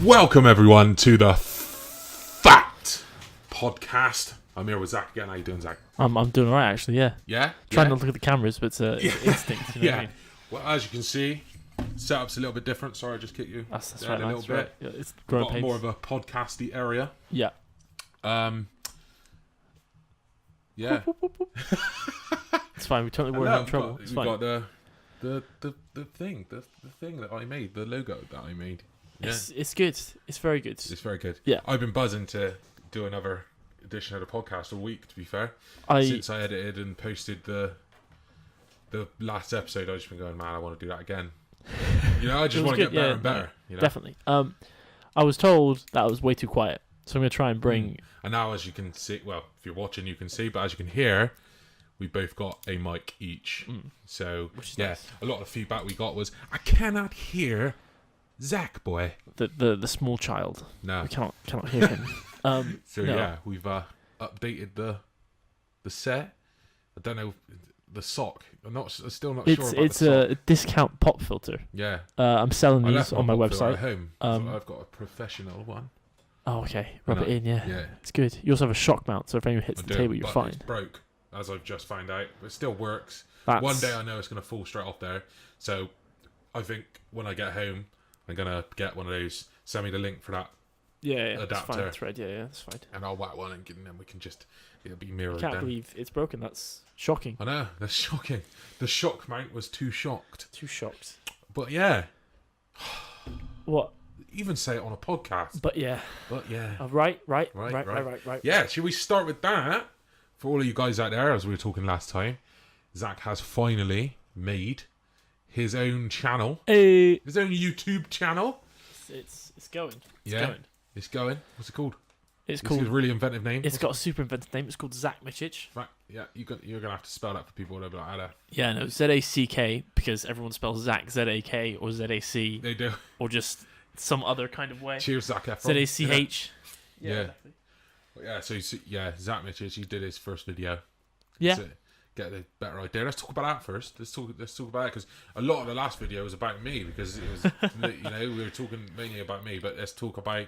Welcome everyone to the F.A.T podcast. I'm here with Zack again. How you doing, Zack? I'm doing alright actually, yeah. Yeah? Trying not to look at the cameras, but it's instinct. You know what I mean? Well, as you can see, setup's a little bit different. Sorry, I just kicked you. That's down right. a little That's bit. right. Yeah, it's growing Got pains. more of a podcasty area. Yeah. Yeah. It's fine. We totally weren't in trouble. It's we fine. got the thing that I made, the logo that I made. Yeah. It's good. It's very good. It's very good. Yeah. I've been buzzing to do another edition of the podcast all week, to be fair. Since I edited and posted the last episode, I've just been going, man, I want to do that again. You know, I just want to get better and better. You know? Definitely. I was told that I was way too quiet, so I'm going to try and bring... And now, as you can see, well, if you're watching, you can see, but as you can hear, we both got a mic each. So, yeah, nice. A lot of the feedback we got was, I cannot hear Zack, boy. The small child. No. We cannot hear him. So, no. yeah, we've updated the set. I don't know, the sock. I'm still not sure about It's the sock. a discount pop filter. Yeah. I'm selling I these left on my pop filter website. at home. So I've got a professional one. Oh, okay. Rub And it in, yeah. Yeah. It's good. You also have a shock mount, so if anyone hits I the do, table, you're but fine. It's broke, as I've just found out. But it still works. That's... One day I know it's going to fall straight off there. So I think when I get home, I'm going to get one of those. Send me the link for that. Yeah, that's adapter. fine. That's right. Yeah, that's fine. And I'll whack one and then we can just... It'll be mirrored I can't then. believe it's broken. That's shocking. I know. That's shocking. The shock mount was too shocked. Too shocked. But yeah. What? Even say it on a podcast. But yeah. But yeah. Right. Right. Yeah, should we start with that? For all of you guys out there, as we were talking last time, Zack has finally made his own channel. His own YouTube channel. It's going. It's going. What's it called? It's It's called... a really inventive name. It's got a super inventive name. It's called Zack Michich. Right, yeah, you're going to have to spell that for people who don't know how to... Yeah, no, Z-A-C-K, because everyone spells Zack Z-A-K or Z-A-C. They do. Or just some other kind of way. Cheers, Zac Efron. Z-A-C-H. Yeah. Exactly. Zack Mitchell, he did his first video. Yeah. To get a better idea. Let's talk about that first. Let's talk about it, because a lot of the last video was about me, because it was, we were talking mainly about me, but let's talk about,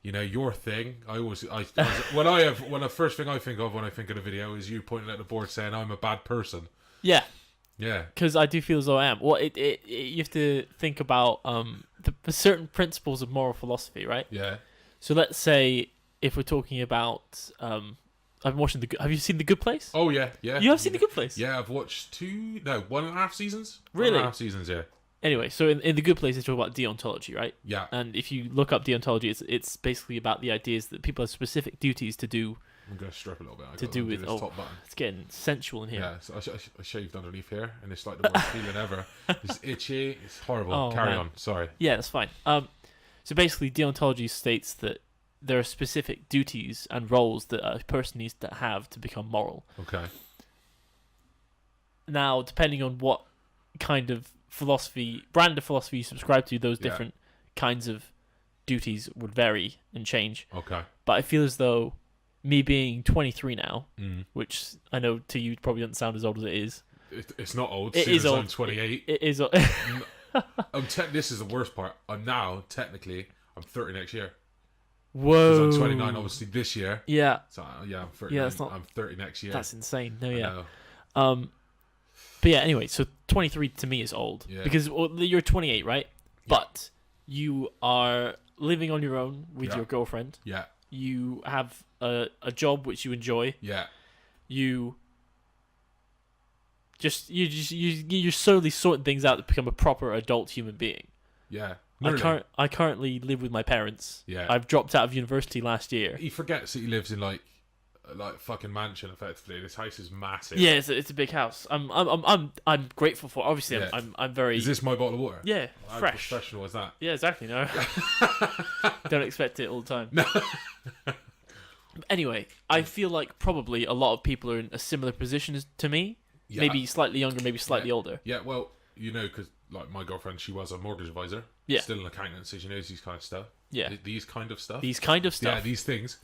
your thing. When the first thing I think of when I think of the video is you pointing at the board saying I'm a bad person. Yeah. Yeah. Because I do feel as though I am. Well, you have to think about the certain principles of moral philosophy, right? Yeah. So let's say if we're talking about... I've been watching have you seen The Good Place? Oh, yeah. You have seen The Good Place? Yeah, I've watched 1.5 seasons. Really? 1.5 seasons, yeah. Anyway, so in The Good Place, they talk about deontology, right? Yeah. And if you look up deontology, it's basically about the ideas that people have specific duties to do. I'm going to strip a little bit. To do with... this top button. It's getting sensual in here. Yeah, so I shaved underneath here, and it's like the worst feeling ever. It's itchy. It's horrible. Oh, Carry man. on. Sorry. Yeah, that's fine. So basically, deontology states that there are specific duties and roles that a person needs to have to become moral. Okay. Now, depending on what kind of brand of philosophy you subscribe to, those different kinds of duties would vary and change. Okay. But I feel as though me being 23 now, which I know to you probably doesn't sound as old as it is. It's not old. It is old. I'm 28. It is old. This is the worst part. I'm 30 next year. Whoa. Because I'm 29, obviously, this year. Yeah. So, yeah, I'm 30. Yeah, I'm 30 next year. That's insane. No, I yeah. know. But yeah, anyway, so 23 to me is old. Yeah. Because you're 28, right? Yeah. But you are living on your own with your girlfriend. Yeah. You have a job which you enjoy. Yeah. You're slowly sorting things out to become a proper adult human being. Yeah. I currently live with my parents. Yeah. I've dropped out of university last year. He forgets that he lives in like fucking mansion. Effectively, this house is massive. Yeah, it's a big house. I'm grateful for. Obviously, Yeah. I'm very. Is this my bottle of water? Yeah, How fresh. professional is that? Yeah, exactly. No, don't expect it all the time. No. Anyway, I feel like probably a lot of people are in a similar position to me. Yeah. Maybe slightly younger, maybe slightly older. Yeah, well, because like my girlfriend, she was a mortgage advisor. Yeah. Still an accountant, so she knows these kind of stuff. Yeah. These kind of stuff. These kind of stuff. Yeah, these things.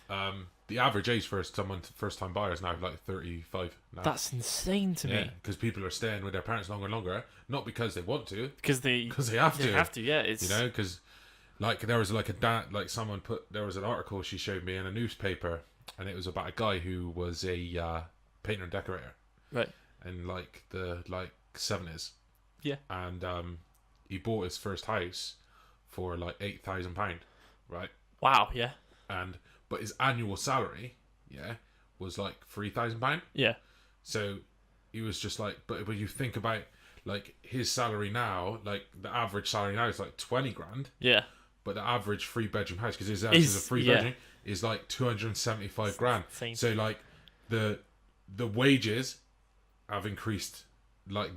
The average age for someone first-time buyer is now like 35 now. That's insane to me. Because people are staying with their parents longer and longer, not because they want to, Because they have to. They have to, yeah. It's because Like there was like like someone there was an article she showed me in a newspaper, and it was about a guy who was a painter and decorator, Right. in like the 70s. Yeah. And he bought his first house for like £8,000, right? Wow. Yeah. But his annual salary, was like £3,000. Yeah. So he was just like, but when you think about like his salary now, like the average salary now is like 20 grand. Yeah. But the average 3-bedroom house, because his house is a 3-bedroom, is like 275 grand. Insane. So like the wages have increased like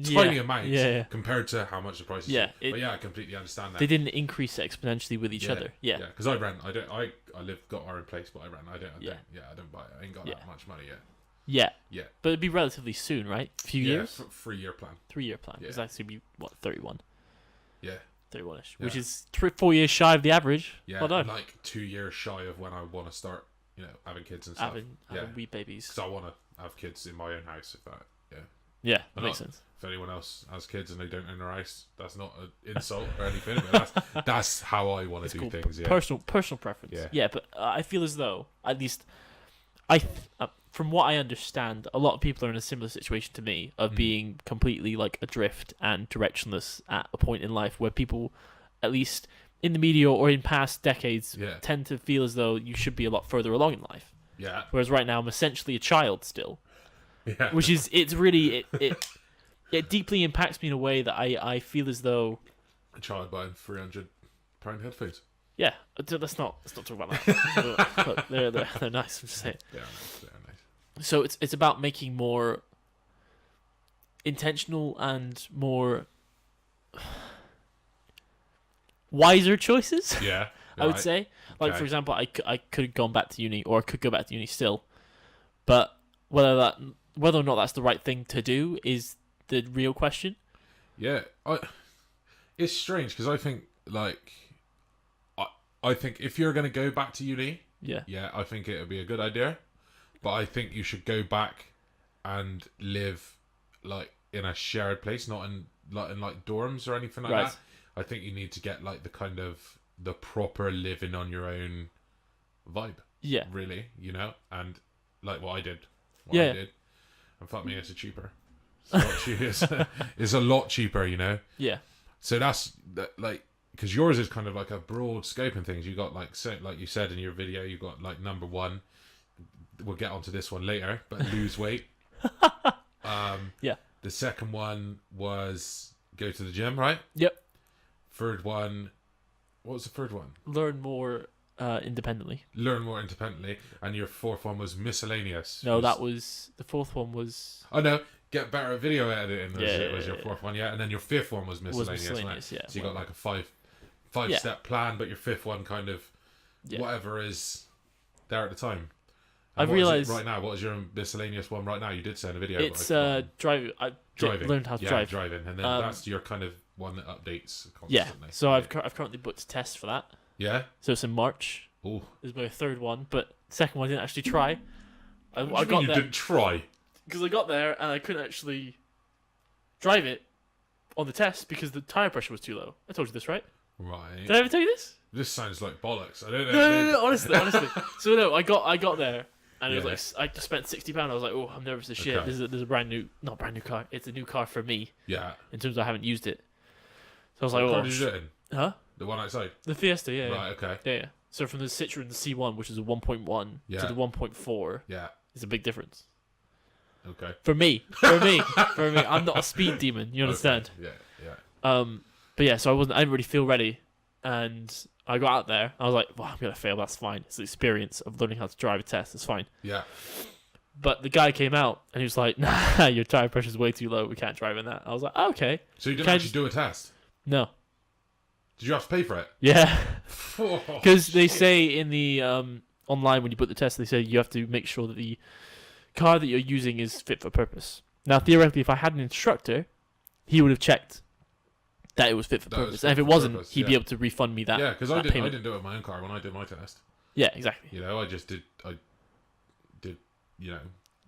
tiny amounts compared to how much the prices. Yeah, but I completely understand that they didn't increase exponentially with each other. Yeah, because I rent. I got our own place, but I rent. I don't buy it. I ain't got that much money yet. Yeah. But it'd be relatively soon, right? A few years. 3-year plan. 3-year plan. Yeah. It's actually be what 31. Yeah. 31ish, Yeah. which is 4 years shy of the average. Yeah. Well done. Like 2 years shy of when I want to start, having kids and stuff. Having wee babies. Because I want to have kids in my own house. If that, Yeah, that makes sense. If anyone else has kids and they don't own their house, that's not an insult or anything. But that's how I want to do things. Yeah. Personal preference. Yeah, but I feel as though, at least, from what I understand, a lot of people are in a similar situation to me of being completely like adrift and directionless at a point in life where people, at least in the media or in past decades, tend to feel as though you should be a lot further along in life. Yeah. Whereas right now I'm essentially a child still. Yeah. Which is, it's really, it deeply impacts me in a way that I feel as though a child buying £300 headphones. Yeah, let's not talk about that. Look, they're nice. I'm just saying. They're nice. So it's about making more intentional and more wiser choices. Yeah, I would say. Like for example, I could have gone back to uni, or I could go back to uni still, but whether or not that's the right thing to do is the real question. Yeah, it's strange because I think I think if you're going to go back to uni, I think it would be a good idea. But I think you should go back and live like in a shared place, not in dorms or anything like that. I think you need to get like the proper living on your own vibe. Yeah, really, and like what I did. I did, and fuck me, it's cheaper. It's a lot cheaper, Yeah. So that's like. Because yours is kind of like a broad scope and things. You got like you said in your video, you got like number one. We'll get onto this one later, but lose weight. Yeah. The second one was go to the gym, right? Yep. Third one, what was the third one? Learn more independently. Learn more independently, and your fourth one was miscellaneous. No, that was the fourth one was. Oh no. Get better at video editing was your fourth one, and then your fifth one was miscellaneous, right? So you got like a five-step plan, but your fifth one kind of whatever is there at the time. And I realised right now. What is your miscellaneous one right now? You did say in a video. It's driving. Learned how to drive. Driving, and then that's your kind of one that updates constantly. Yeah. So I've currently booked a test for that. Yeah. So it's in March. Oh. It's my third one, but the second one I didn't actually try. I got there. You didn't try. Because I got there and I couldn't actually drive it on the test because the tire pressure was too low. I told you this, right? Right. Did I ever tell you this? This sounds like bollocks. I don't know. No, honestly. So no, I got there and it was like I just spent £60. I was like, oh, I'm nervous as shit. Okay. This is a not brand new car. It's a new car for me. Yeah. In terms of I haven't used it. So I was like, what car did you do it in? Huh? The one outside. The Fiesta, yeah. Right. Okay. Yeah. So from the Citroen C1, which is a 1.1, to the 1.4, it's a big difference. Okay. For me, I'm not a speed demon. You understand? Okay. Yeah. But yeah, so I didn't really feel ready, and I got out there. I was like, well, I'm gonna fail. That's fine. It's the experience of learning how to drive a test. It's fine. Yeah. But the guy came out and he was like, nah, your tire pressure's way too low. We can't drive in that. I was like, oh, okay. So you didn't actually do a test? No. Did you have to pay for it? Yeah. Because they say in the online when you put the test, they say you have to make sure that the car that you're using is fit for purpose. Now, theoretically, if I had an instructor, he would have checked that it was fit for purpose. And if it wasn't, he'd be able to refund me that. Yeah, because I didn't do it with my own car when I did my test. Yeah, exactly. I just did.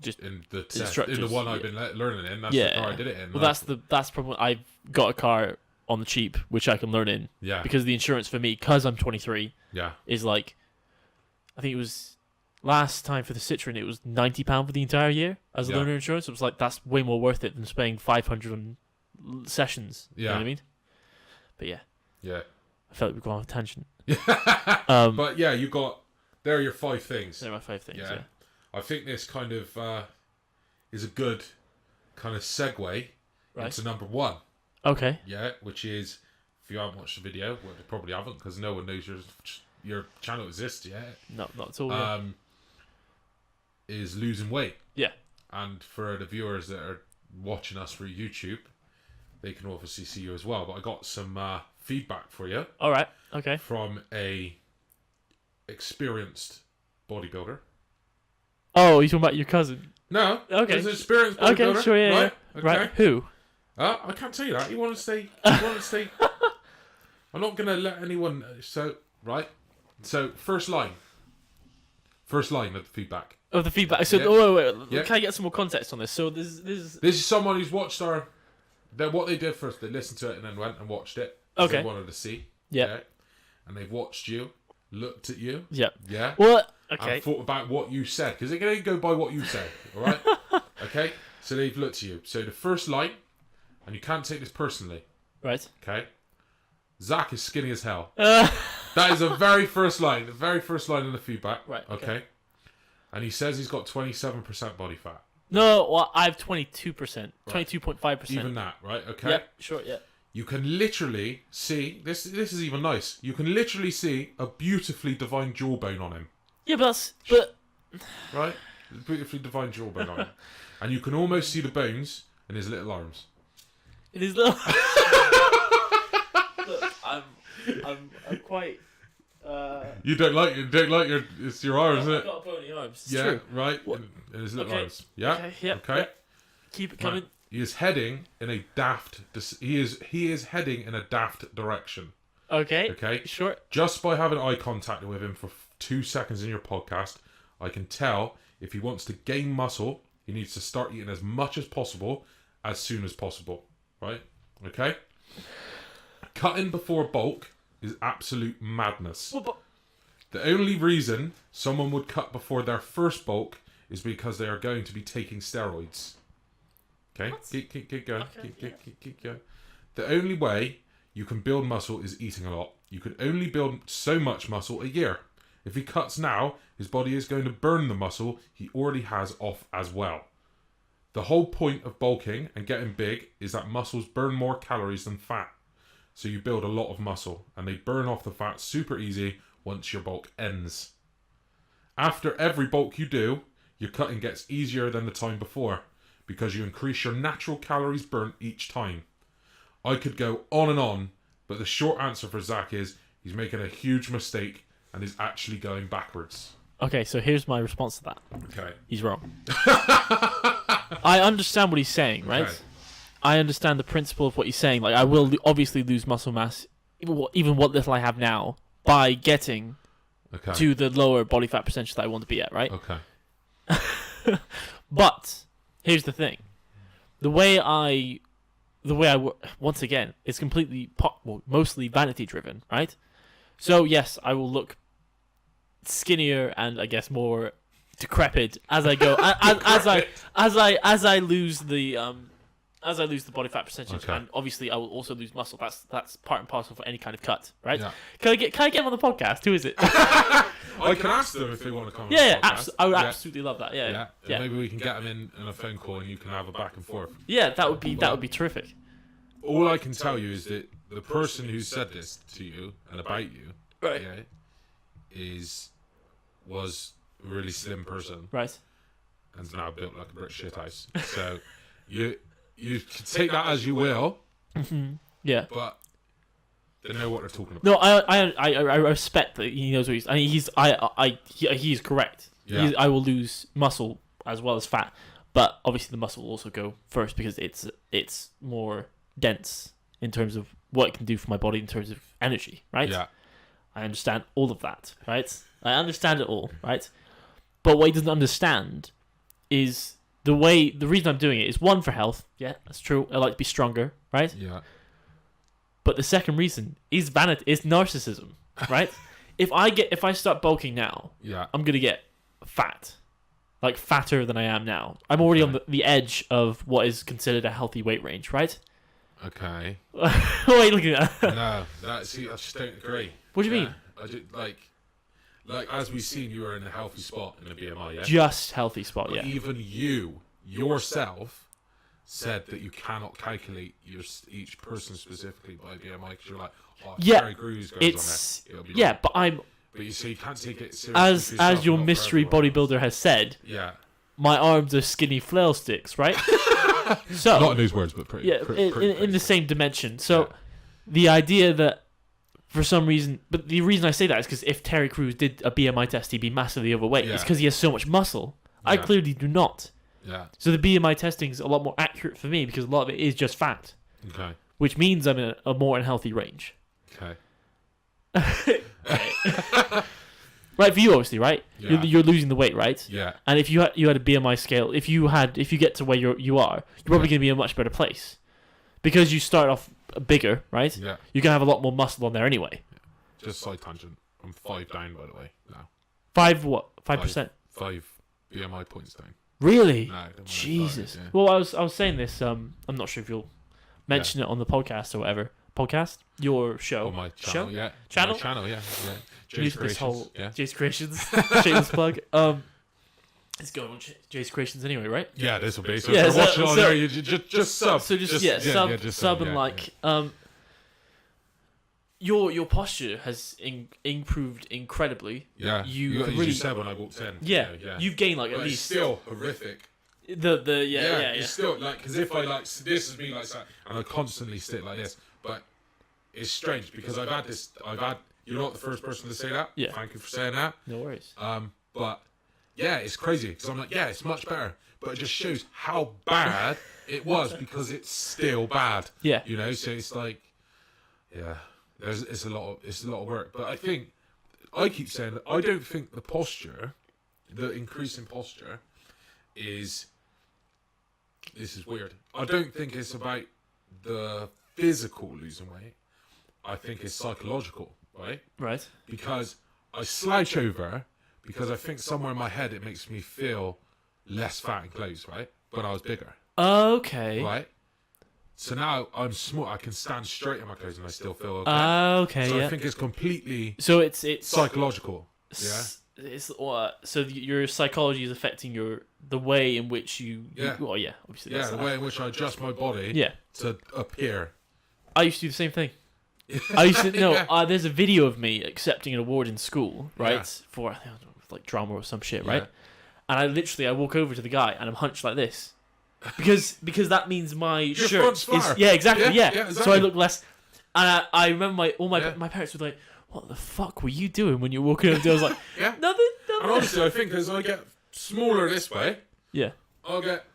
Just in the test, instructors, in the one I've been learning in. That's the car I did it in. Well, that's the problem. I've got a car on the cheap, which I can learn in. Yeah. Because the insurance for me, because I'm 23, is like, I think it was last time for the Citroen, it was £90 for the entire year as a learner insurance. It was like, that's way more worth it than spending 500 on sessions. You know what I mean? But yeah. I felt like we've gone off a tangent. But yeah, there are your 5 things. There are my 5 things, yeah. I think this kind of is a good kind of segue into number 1. Okay. Yeah, which is, if you haven't watched the video, well, you probably haven't, because no one knows your channel exists yet. No, not at all. Is losing weight. Yeah. And for the viewers that are watching us through YouTube, they can obviously see you as well. But I got some feedback for you. All right. Okay. From a experienced bodybuilder. Oh, you're talking about your cousin? No. Okay. He's an experienced bodybuilder. Okay, sure, yeah. Right. Okay. Right. Who? I can't tell you that. You want to stay. I'm not going to let anyone. So first line of the feedback. Oh, the feedback. So, wait. Can I get some more context on this? So, this is someone who's watched what they did first. They listened to it and then went and watched it. Okay. They wanted to see. Yeah. Okay? And they've watched you, looked at you. Yeah. Yeah. Well, okay. And thought about what you said, because they're going to go by what you say. All right. Okay. So they've looked at you. So the first line, and you can't take this personally. Right. Okay. Zack is skinny as hell. That is the very first line in the feedback. Right. Okay. And he says he's got 27% body fat. No, well, I have 22%, 22.5%. Even that, right? Okay. Yeah, sure, yeah. You can literally see this is even nice. You can literally see a beautifully defined jawbone on him. Yeah, but right? Beautifully defined jawbone on him. And you can almost see the bones in his little arms. In his little Look, I'm quite You don't like it's your arms, isn't it? I've got bony arms. It's yeah, true. Right. In his little arms. Yeah. Okay. Yeah. Okay. Yeah. Keep it coming. Right. He is heading in a daft. He is heading in a daft direction. Okay. Okay. Sure. Just by having eye contact with him for 2 seconds in your podcast, I can tell if he wants to gain muscle, he needs to start eating as much as possible, as soon as possible. Right? Okay. Cutting before bulk is absolute madness. Well, the only reason someone would cut before their first bulk is because they are going to be taking steroids. Okay? Keep going. Okay, Keep going. The only way you can build muscle is eating a lot. You can only build so much muscle a year. If he cuts now, his body is going to burn the muscle he already has off as well. The whole point of bulking and getting big is that muscles burn more calories than fat. So you build a lot of muscle, and they burn off the fat super easy once your bulk ends. After every bulk you do, your cutting gets easier than the time before, because you increase your natural calories burnt each time. I could go on and on, but the short answer for Zack is he's making a huge mistake and is actually going backwards. Okay, so here's my response to that. Okay. He's wrong. I understand what he's saying, right? Okay. I understand the principle of what he's saying. Like, I will obviously lose muscle mass, even what little I have now, by getting to the lower body fat percentage that I want to be at, right? Okay. But here's the thing: the way I once again, it's completely mostly vanity driven, right? So yes, I will look skinnier and I guess more decrepit as I go, as I lose the body fat percentage, and obviously I will also lose muscle. That's part and parcel for any kind of cut, right? Yeah. Can I get him on the podcast? Who is it? I can ask them if they want to come. Yeah, I would absolutely love that. Yeah. Maybe we can get them in a phone call and you can have a back and forth. Yeah, that would be terrific. All I can tell you is that the person who said this to you and about you, right, was a really slim person, right, and's now built like a brick shithouse. So you can take that as you will. Mm-hmm. Yeah, but they know what they're talking about. No, I respect that he knows what he's. I mean, he's correct. Yeah. I will lose muscle as well as fat, but obviously the muscle will also go first because it's more dense in terms of what it can do for my body in terms of energy, right? Yeah. I understand all of that, right? I understand it all, right? But what he doesn't understand is the reason I'm doing it is, one, for health. Yeah, that's true. I like to be stronger, right? Yeah. But the second reason is vanity, is narcissism, right? If I start bulking now, I'm gonna get fat, like fatter than I am now. I'm already on the edge of what is considered a healthy weight range, right? Okay. What are you looking at? No, I just don't agree. What do you mean? I do, like as we've seen, you are in a healthy spot in the BMI, yeah? Just healthy spot, but yeah. even you, yourself, said that you cannot calculate each person specifically by BMI because you're like, oh, Terry Crews goes on there. Yeah, but I'm... But you see, you can't take it seriously. As your mystery bodybuilder has said, my arms are skinny flail sticks, right? So not in these words, but pretty. Yeah, pretty in the same dimension. So the idea that for some reason, but the reason I say that is because if Terry Crews did a BMI test, he'd be massively overweight. It's because he has so much muscle. I clearly do not. Yeah. So the BMI testing is a lot more accurate for me because a lot of it is just fat. Okay. Which means I'm in a more unhealthy range. Okay. Right, for you obviously, right? Yeah. You're losing the weight, right? Yeah. And if you had a BMI scale, if you get to where you are, you're probably going to be in a much better place because you start off bigger, right? Yeah. You're gonna have a lot more muscle on there anyway. Yeah. Just side tangent. I'm 5 down, by the way. Now. 5 what? 5%. 5 BMI points down. Really? No, Jesus. Yeah. Well, I was saying this. I'm not sure if you'll mention it on the podcast or whatever. Podcast? Your show? On my channel, show? yeah. Channel? My channel, yeah. Jay's Creations. Jay's Creations. Shameless plug. It's going on Jay's Creations anyway, right? Yeah, this will be. So if you're watching on there, you just sub. So sub and like. Your posture has improved incredibly. Yeah, you really, you said when I walked in. Yeah, you've gained like at least. It's still horrific. It's still like because if I like this is me like that and I constantly sit like this, but it's strange because I've had you're not the first person to say that. Yeah, thank you for saying that. No worries. But yeah, it's crazy because I'm like it's much better, but it just shows how bad it was because it's still bad. Yeah, you know, so it's like it's a lot of work, but I keep saying that I don't think the increase in posture is. This is weird. I don't think it's about the physical losing weight. I think it's psychological, right? Right. Because I slouch over because I think somewhere in my head it makes me feel less fat in clothes, right? When I was bigger. Okay. Right. So now I'm small. I can stand straight in my clothes and I still feel okay. Okay. So I think it's completely. So it's psychological. Yeah. So your psychology is affecting the way in which you. Obviously. Yeah, the way in which I adjust my body. To appear. I used to do the same thing. I used to there's a video of me accepting an award in school, right? For I think like drama or some shit, right? And I walk over to the guy and I'm hunched like this. Because that means my shirt is exactly. So I look less, and I remember my parents were like, "What the fuck were you doing when you were walking over?" I was like, "Nothing." And honestly, I think as I get smaller this way, I'll get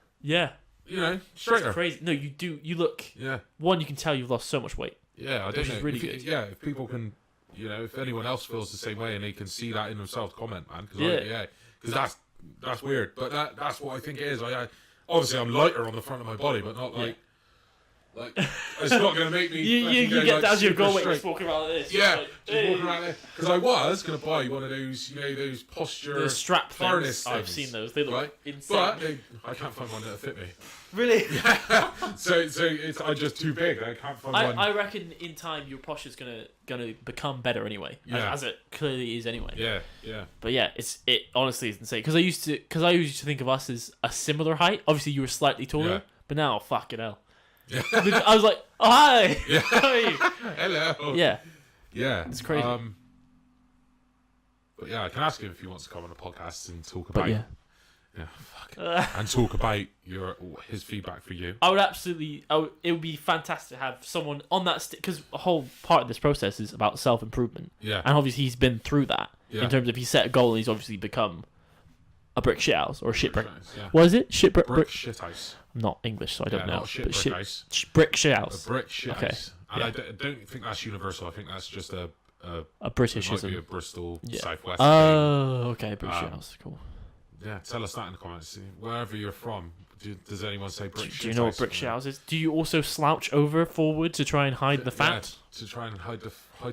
straighter. That's crazy. No, you do. You look. Yeah. One, you can tell you've lost so much weight. Yeah, I don't know. Is really good. Yeah, if people can, if anyone else feels the same way and they can see that in themselves, comment, man. Because that's weird, but that's what I think it is. Obviously, I'm lighter on the front of my body, but not like it's not going to make me. you get down to your goal weight just walking around like this. Yeah, just walking around there. Because I was going to buy one of those, those posture the strap harness things. I've seen those. They look insane. But I can't find one that'll fit me. Really? Yeah. So I'm just too big. I can't find one. I reckon in time your posture's gonna become better anyway, as it clearly is anyway. Yeah. But yeah, it honestly is insane. Because I used to think of us as a similar height. Obviously, you were slightly taller, but now fucking hell. Yeah. I was like, oh hi. Yeah. Hi. Hello. Yeah. Yeah. It's crazy. But yeah, I can ask him if he wants to come on a podcast and talk about. And talk about his feedback for you. I would absolutely. It would be fantastic to have someone on that because a whole part of this process is about self-improvement. Yeah. And obviously he's been through that in terms of he set a goal and he's obviously become a brick shithouse or a shit brick. Yeah. What is it? Brick shithouse. I'm not English, so I don't know. Not shit brick house. Brick shithouse. A brick shithouse. And I don't think that's universal. I think that's just a Britishism. It might be a Bristol Southwest. Oh, okay, brick shithouse. Cool. Yeah, tell us that in the comments. Wherever you're from, Does anyone say brick shit? Do you know what brick showers is? Do you also slouch over forward to try and hide the fat? Yeah, to try and hide the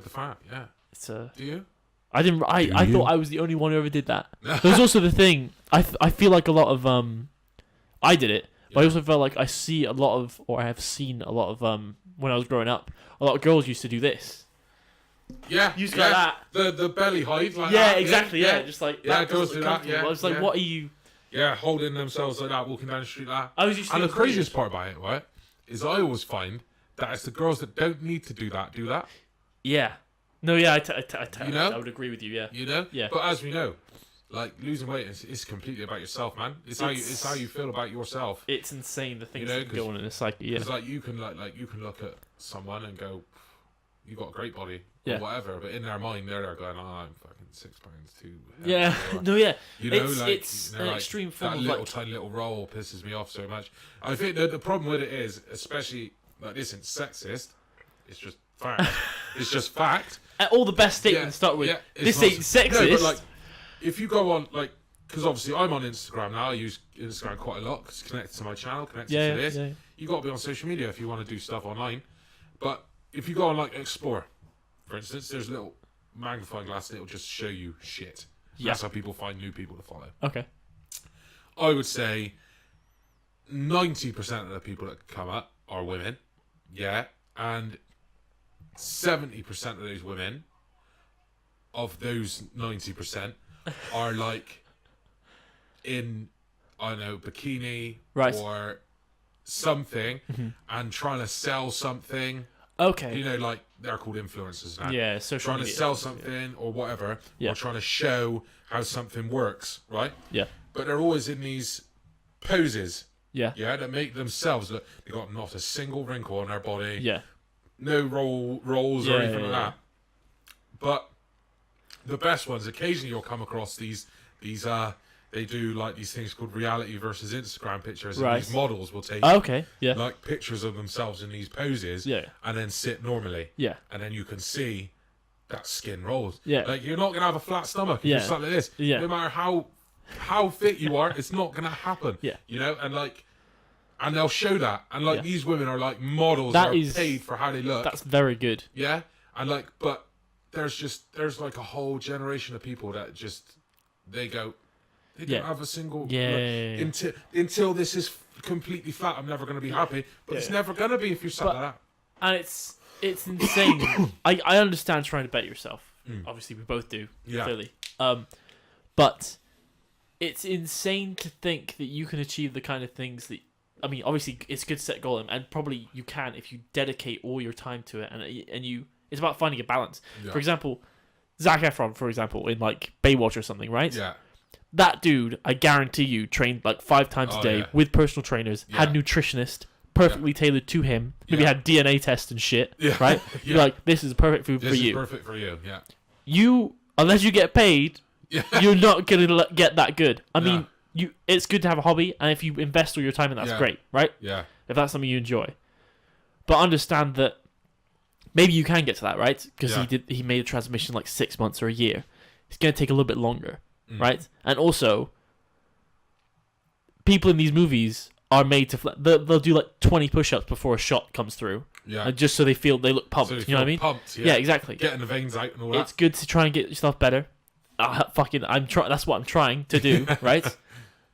fat. Yeah. Do you? I didn't. I thought I was the only one who ever did that. There's also the thing. I feel like a lot of I did it, but I also felt like I have seen a lot of when I was growing up, a lot of girls used to do this. Yeah, used to like that. The belly hide like yeah, that. Exactly. Yeah, just like that. Girls do that. Yeah, I was like, what are you? Yeah, holding themselves like that, walking down the street like that. I was used to and the craziest part about it, right, is I always find that it's the girls that don't need to do that. Yeah. No, yeah, you know? I would agree with you. Yeah. You know. Yeah. But as we know, like losing weight is completely about yourself, man. It's how you feel about yourself. It's insane the things that go on in a psyche. Yeah. Because like you can look at someone and go, you got a great body or whatever, but in their mind they're going, oh, I'm fucking 6 pounds too heavy. Yeah. No, yeah. You know, it's an extreme form of that tiny little roll pisses me off so much. I think the problem with it is, especially like this, it's sexist. It's just fact. It's just fact. All the best statements start with this ain't sexist. No, but like, if you go on like, because obviously I'm on Instagram now. I use Instagram quite a lot because it's connected to my channel, connected to this. Yeah. You got to be on social media if you want to do stuff online. But if you go on like Explore, for instance, there's a little magnifying glass that will just show you shit. Yeah. That's how people find new people to follow. Okay. I would say 90% of the people that come up are women. Yeah. And 70% of those women, of those 90%, are like in, I don't know, bikini or something and trying to sell something. Okay. You know, like they're called influencers now. Yeah, social trying media. To sell something or whatever, or trying to show how something works, right? Yeah. But they're always in these poses. Yeah. Yeah, that make themselves look. They got not a single wrinkle on their body. Yeah. No rolls or anything like that. But the best ones, occasionally you'll come across these they do like these things called reality versus Instagram pictures, and these models will take like pictures of themselves in these poses and then sit normally. Yeah. And then you can see that skin rolls. Yeah. Like you're not gonna have a flat stomach if you sit like this. Yeah. No matter how fit you are, it's not gonna happen. Yeah. You know, and they'll show that, and like these women are like models that are paid for how they look. That's very good. Yeah, and like, but there's like a whole generation of people that just they don't have a single until this is completely flat. I'm never going to be happy, but it's never going to be if you're sat like that. And it's insane. I understand trying to better yourself. Obviously, we both do. Clearly, but it's insane to think that you can achieve the kind of things that. I mean, obviously, it's good to set a goal, and probably you can if you dedicate all your time to it, and you. It's about finding a balance. Yeah. For example, Zac Efron, for example, in like Baywatch or something, right? Yeah. That dude, I guarantee you, trained like 5 times a day with personal trainers, had nutritionist, perfectly tailored to him. Maybe had DNA tests and shit, right? You're like, this is perfect food for you. This is perfect for you. Yeah. You, unless you get paid, you're not gonna get that good. I mean. It's good to have a hobby, and if you invest all your time in that's great, right? Yeah. If that's something you enjoy. But understand that maybe you can get to that, right? Because he made a transmission like 6 months or a year. It's going to take a little bit longer, right? And also, people in these movies are made to... They'll do like 20 push-ups before a shot comes through. Yeah. Just so they look pumped, you know what I mean? Pumped, yeah, exactly. Getting the veins out and all that. It's good to try and get yourself better. That's what I'm trying to do, right?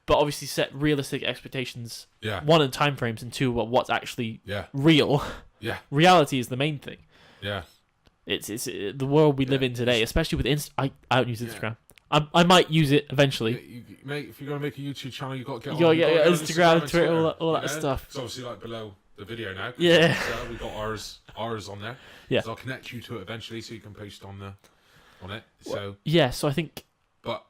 But obviously set realistic expectations. Yeah. 1, in time frames, and 2, what's actually real. Yeah. Reality is the main thing. Yeah. It's the world we live in today, especially with I don't use Instagram. I might use it eventually. Mate, if you're gonna make a YouTube channel, you got to get Instagram, Twitter, all that stuff. It's obviously like below the video now. Yeah. So we got ours on there. Yeah. So I'll connect you to it eventually, so you can post on it. So. Yeah. So I think. But.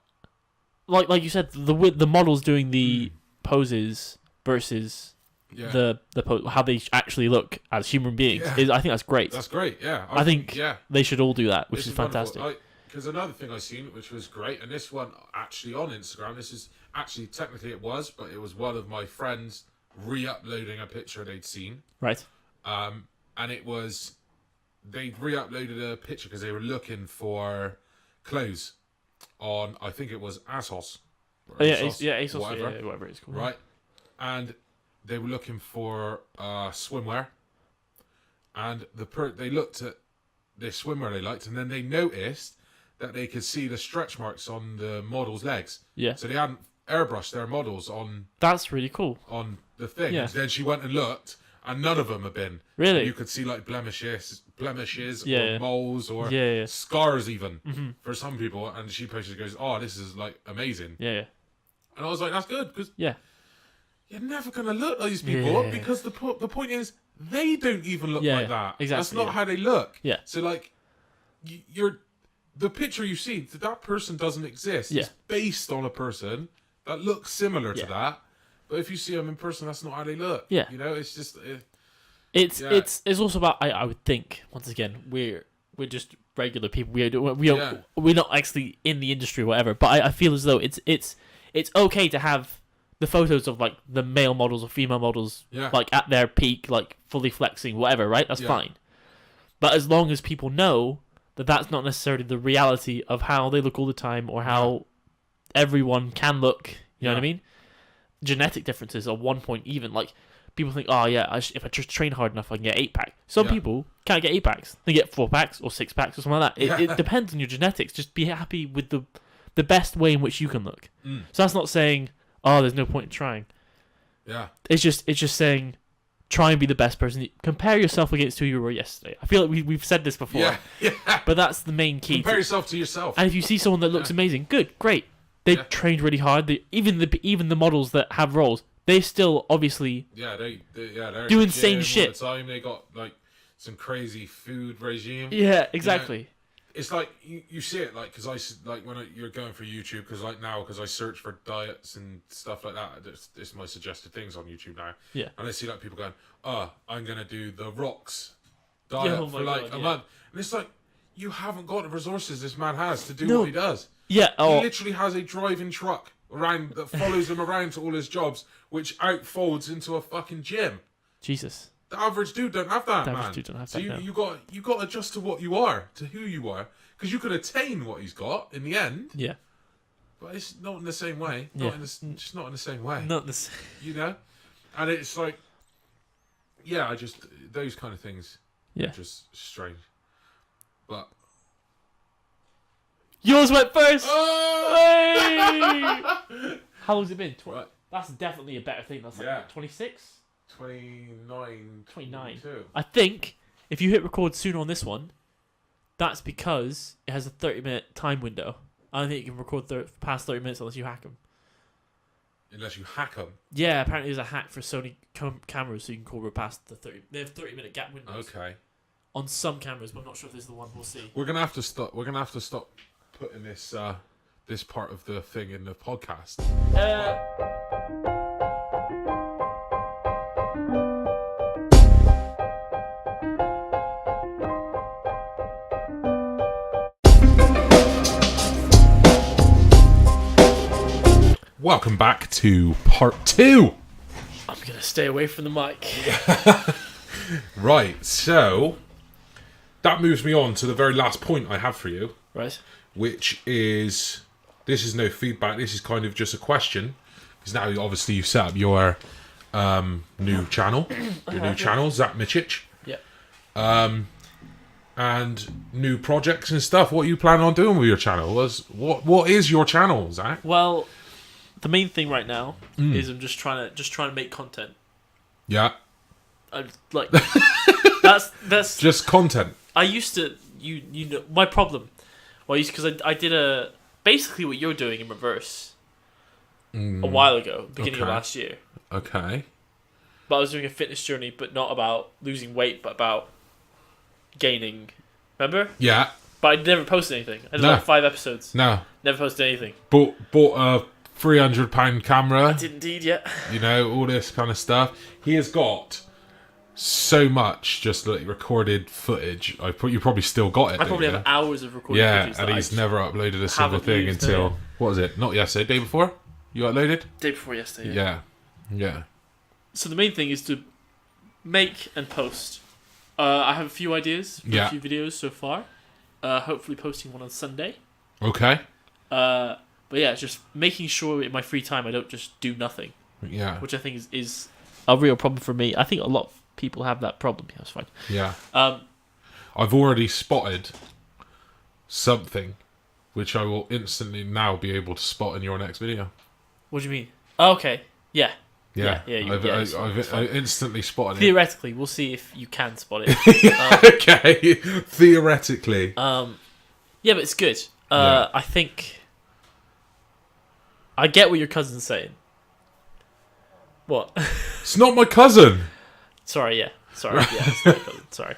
Like you said, the models doing the poses versus how they actually look as human beings is, I think that's great. That's great. Yeah, I think they should all do that, which is fantastic. Because another thing I seen, which was great, and this one actually on Instagram. This is actually technically it was one of my friends re-uploading a picture they'd seen. Right. And it was they'd re-uploaded a picture because they were looking for clothes. On, I think it was ASOS. ASOS, whatever it's called. Right. and they were looking for swimwear, and they looked at the swimwear they liked, and then they noticed that they could see the stretch marks on the model's legs. Yeah. So they hadn't airbrushed their models on. That's really cool. On the thing. Yeah. And then she went and looked, and none of them have been. Really? You could see like blemishes, Yeah. or moles, or Yeah. scars even Mm-hmm. for some people. And she posted, goes, "Oh, this is like amazing." Yeah. And I was like, "That's good, because Yeah. you're never gonna look like these people, Yeah. because the point is they don't even look Yeah, like that. exactly, That's not yeah. how they look. Yeah. So like, you're the picture you see, that person doesn't exist. Yeah. It's based on a person that looks similar to Yeah. that. But if you see them in person, that's not how they look. Yeah. You know, it's just. It's also about I would think, once again, we're just regular people. We're not actually in the industry or whatever. But I feel as though it's okay to have the photos of like the male models or female models like at their peak, like fully flexing, whatever, right? That's fine. But as long as people know that that's not necessarily the reality of how they look all the time, or how everyone can look, you know what I mean? Genetic differences are 1 point even. Like, people think, oh yeah, if I just train hard enough, I can get 8-pack. Some people can't get 8-packs. They get 4-packs or 6-packs or something like that. It depends on your genetics. Just be happy with the best way in which you can look. So that's not saying, oh, there's no point in trying. Yeah. It's just saying, try and be the best person. Compare yourself against who you were yesterday. I feel like we've said this before. Yeah. But that's the main key. Compare yourself to yourself. And if you see someone that looks amazing, good, great. They trained really hard. Even the models that have roles, they still obviously they're do insane shit. All the time. They got like some crazy food regime. Yeah, exactly. You know, it's like you see it like, because you're going for YouTube, because like now, because I search for diets and stuff like that. It's my suggested things on YouTube now. Yeah. And I see like people going, "Oh, I'm gonna do the Rocks diet for like a month," and it's like, you haven't got the resources this man has to do what he does. Yeah. He literally has a driving truck around that follows him around to all his jobs, which outfolds into a fucking gym. Jesus. The average dude don't have that, The man. average dude don't have so that, you got to adjust to what you are, to who you are, because you can attain what he's got in the end. Yeah. But it's not in the same way. Just not in the same way. Not the same. You know, and it's like, I just those kind of things. Yeah. Are just strange. But yours went first. Oh! Hey! How long's it been? Right. That's definitely a better thing. That's like 26? 29. 22. I think if you hit record sooner on this one, that's because it has a 30-minute time window. I don't think you can record past 30 minutes unless you hack them. Unless you hack them. Yeah, apparently there's a hack for Sony cameras so you can record past the 30. They have 30-minute gap windows. Okay. On some cameras, but I'm not sure if this is the one. We'll see. We're gonna have to stop. We're gonna have to stop putting this this part of the thing in the podcast. Welcome back to part 2. I'm gonna stay away from the mic. Right, so that moves me on to the very last point I have for you. Right. Which is, this is no feedback, this is kind of just a question. Because now, obviously, you've set up your new channel. Your new channel, Zack Michich. Yeah. And new projects and stuff. What are you planning on doing with your channel? What is your channel, Zack? Well, the main thing right now is I'm just trying to make content. Yeah. Like that's just content. I used to you know my problem. Well, because I did basically what you're doing in reverse a while ago, beginning of last year. Okay. But I was doing a fitness journey, but not about losing weight, but about gaining. Remember? Yeah. But I never posted anything. I did like 5 episodes. No. Never posted anything. Bought a £300 camera. I did indeed, yeah. You know, all this kind of stuff. He has got so much just like recorded footage. You probably still got it. I probably have hours of recorded footage. Yeah, and he's never uploaded a single thing until what was it? Not yesterday, day before. You uploaded? Day before yesterday. Yeah. So the main thing is to make and post. I have a few ideas for a few videos so far. Hopefully posting one on Sunday. Okay. But yeah, just making sure in my free time I don't just do nothing. Yeah. Which I think is a real problem for me. I think a lot of people have that problem. Yeah, that's fine. Yeah. I've already spotted something which I will instantly now be able to spot in your next video. What do you mean? Oh, okay. Yeah. Yeah. I've instantly spotted it. Theoretically, we'll see if you can spot it. Okay. Theoretically. Yeah, but it's good. I think I get what your cousin's saying. What? It's not my cousin. Sorry, yeah. It's not my cousin. Sorry.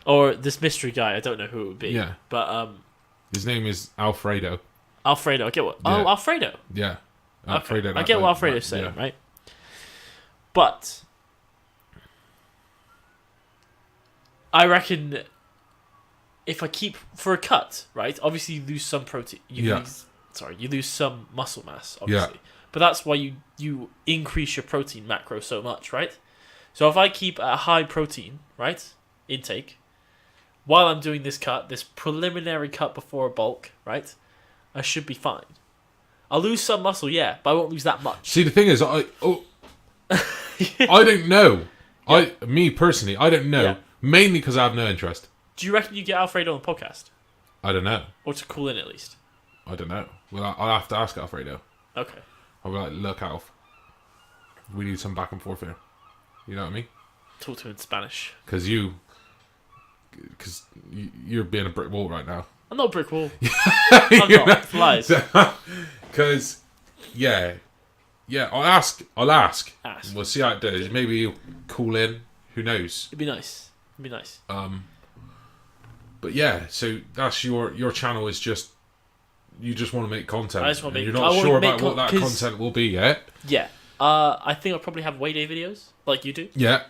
Or this mystery guy, I don't know who it would be. Yeah. But his name is Alfredo. Alfredo, I get what. Yeah. Oh, Alfredo. Yeah. Alfredo. Okay. I get what Alfredo's saying, right? But I reckon if I keep for a cut, right? Obviously, you lose some protein. You lose some muscle mass, obviously. Yeah. But that's why you increase your protein macro so much, right? So if I keep a high protein, right, intake, while I'm doing this cut, this preliminary cut before a bulk, right, I should be fine. I'll lose some muscle, yeah, but I won't lose that much. See, the thing is, I don't know. Yeah. Me personally, I don't know. Yeah. Mainly because I have no interest. Do you reckon you get Alfredo on the podcast? I don't know. Or to call in at least? I don't know. Well, I'll have to ask Alfredo. Okay. I'll be like, look, Alf, we need some back and forth here. You know what I mean? Talk to him in Spanish. Because you're being a brick wall right now. I'm not a brick wall. I'm not. Lies. Because, yeah, I'll ask. We'll see how it does. Maybe you'll call in. Who knows? It'd be nice. But yeah, so that's your channel is just, you just want to make content. I just want to make. You're not sure about what that content will be yet. Yeah. I think I'll probably have way day videos like you do. Yeah.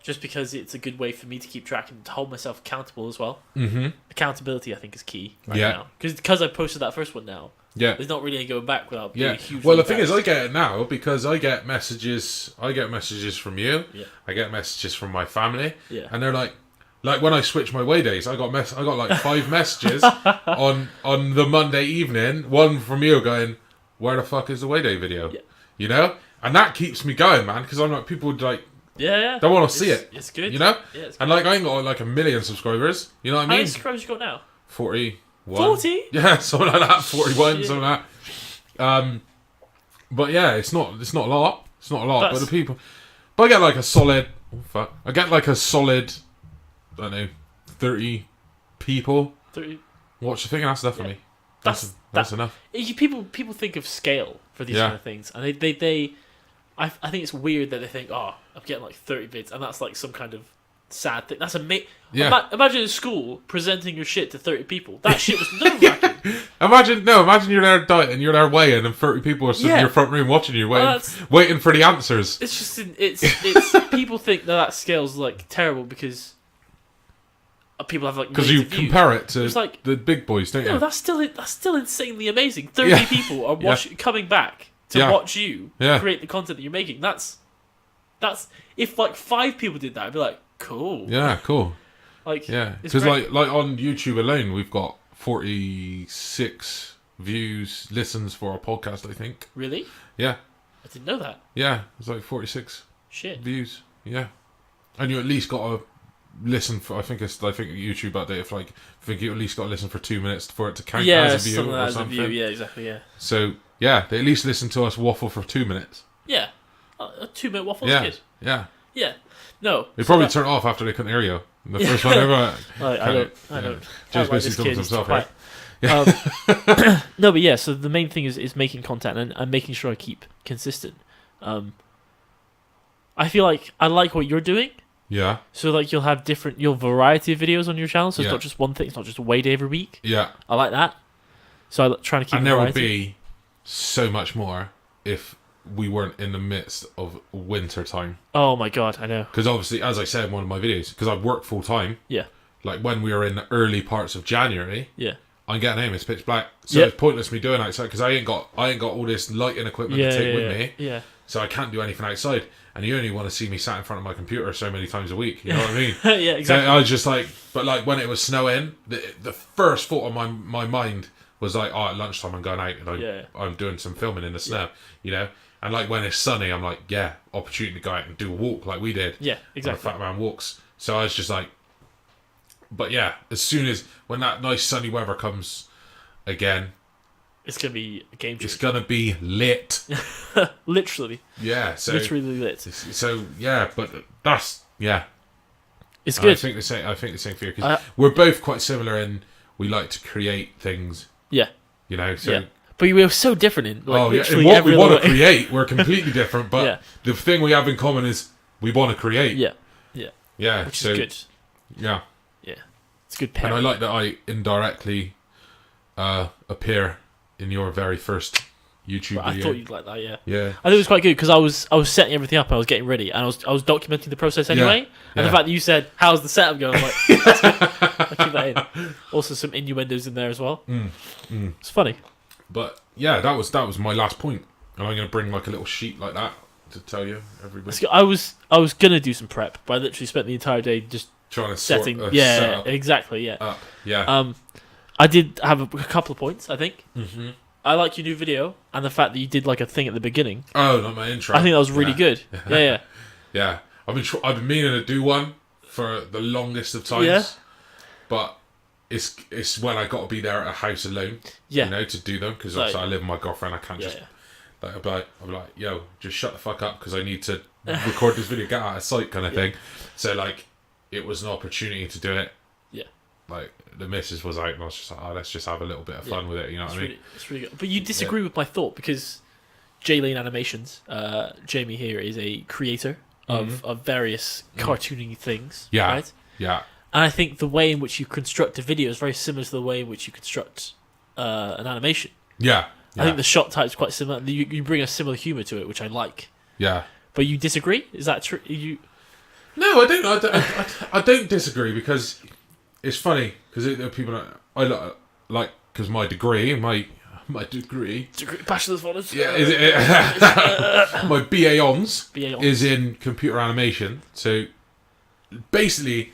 Just because it's a good way for me to keep track and to hold myself accountable as well. Mm-hmm. Accountability, I think, is key now. Because I posted that first one now. Yeah. There's not really any going back without being a huge. Well, the thing is, I get it now because I get messages. I get messages from you. Yeah. I get messages from my family. Yeah. And they're like when I switch my way days, I got like 5 messages on the Monday evening. One from you going, "Where the fuck is the way day video?" Yeah. You know, and that keeps me going, man. Because I'm like, people would like. Yeah. Don't want to see it. It's good. You know? Yeah, it's good. And like, I ain't got like 1 million subscribers. You know what I mean? How many subscribers you got now? 41. 40? Yeah, something like that. 41, Shit. something like that. But yeah, it's not a lot. It's not a lot. But the people. But I get like a solid. Oh, fuck. I get like a solid. I don't know, 30 people 30. watch the thing. That's enough for me. That's enough. People think of scale for these kind of things, and I think it's weird that they think, oh, I'm getting like 30 vids, and that's like some kind of sad thing. That's amazing. Yeah. Imagine in school presenting your shit to 30 people. That shit was nerve-wracking. Imagine you're there dieting, you're there weighing, and 30 people are sitting in your front room watching you, waiting for the answers. It's just it's people think that scale's like terrible because people have like because you compare it to like, the big boys, don't you? No, that's still insanely amazing. 30 people are coming back to watch you create the content that you're making. That's if like 5 people did that, I'd be like, cool. Yeah, cool. Like, yeah, because like on YouTube alone, we've got 46 views, listens for our podcast. I think. Really? Yeah. I didn't know that. Yeah, it's like 46 views. Yeah, and you at least got to listen for. I think YouTube update. If like, I think you at least got to listen for 2 minutes for it to count as a view or something. A view. Yeah, exactly. Yeah. So yeah, they at least listen to us waffle for 2 minutes. Yeah, a 2-minute waffle is good. Yeah. Yeah. No. They probably turn it off after they couldn't hear you. The first one ever. I don't. Just basically talking to himself, right? No, but yeah. So the main thing is making content and making sure I keep consistent. I feel like I like what you're doing. Yeah. So like you'll have variety of videos on your channel. So it's not just one thing. It's not just a way day every week. Yeah. I like that. So I'm trying to keep. And there would be so much more if we weren't in the midst of winter time. Oh my god, I know. Because obviously, as I said in one of my videos, because I work full time. Yeah. Like when we were in the early parts of January. Yeah. I'm getting home. It's pitch black, so it's pointless me doing outside because I ain't got all this lighting equipment to take with me. Yeah. So I can't do anything outside, and you only want to see me sat in front of my computer so many times a week. You know what I mean? Yeah, exactly. So I was just like, but like when it was snowing, the first thought of my mind was like, oh, at lunchtime I'm going out and I'm doing some filming in the snow. You know. And like when it's sunny, I'm like, yeah, opportunity to go out and do a walk like we did. Yeah, exactly. Fat Man Walks. So I was just like, but yeah, as soon as when that nice sunny weather comes again, it's gonna be a game changer. It's gonna be lit. Literally. Yeah. So literally lit. So yeah, but that's It's good. I think the same for you because we're both quite similar in we like to create things. Yeah. You know. So. Yeah. But we're so different in in what we want to create. We're completely different, but the thing we have in common is we want to create. Yeah. Yeah. Yeah. Which is good. Yeah. Yeah. It's a good pairing. And I like that I indirectly appear in your very first YouTube video. I thought you'd like that, yeah. Yeah. I think it was quite good because I was setting everything up and I was getting ready and I was documenting the process anyway. Yeah. And the fact that you said, "How's the setup going?" I'm like, that's good. I'll keep that in. Also, some innuendos in there as well. It's funny. But yeah, that was my last point, and I'm going to bring like a little sheet like that to tell you everybody. I was gonna do some prep, but I literally spent the entire day just trying to setting. set Exactly. Yeah. up. Yeah. I did have a couple of points. I think. Mm-hmm. I like your new video and the fact that you did like a thing at the beginning. Oh, not my intro. I think that was really good. Yeah. Yeah. I've been meaning to do one for the longest of times. Yeah. But it's when I got to be there at a house alone. Yeah. You know, to do them because obviously I live with my girlfriend. I can't just. Like, I'll be like, yo, just shut the fuck up because I need to record this video, get out of sight, kind of thing. So like, it was an opportunity to do it. Yeah. Like the missus was out, and I was just like, oh, let's just have a little bit of fun with it. You know what I mean? It's really good. But you disagree with my thought because J-Lane Animations, Jamie here is a creator of various cartoony things. Yeah. Right. Yeah. And I think the way in which you construct a video is very similar to the way in which you construct an animation. Yeah. I think the shot type is quite similar. You bring a similar humor to it, which I like. Yeah. But you disagree? Is that true? No, I don't. I don't disagree because it's funny because people I like because my degree, my degree, bachelor's honours. Yeah, my BA Hons is in computer animation. So basically,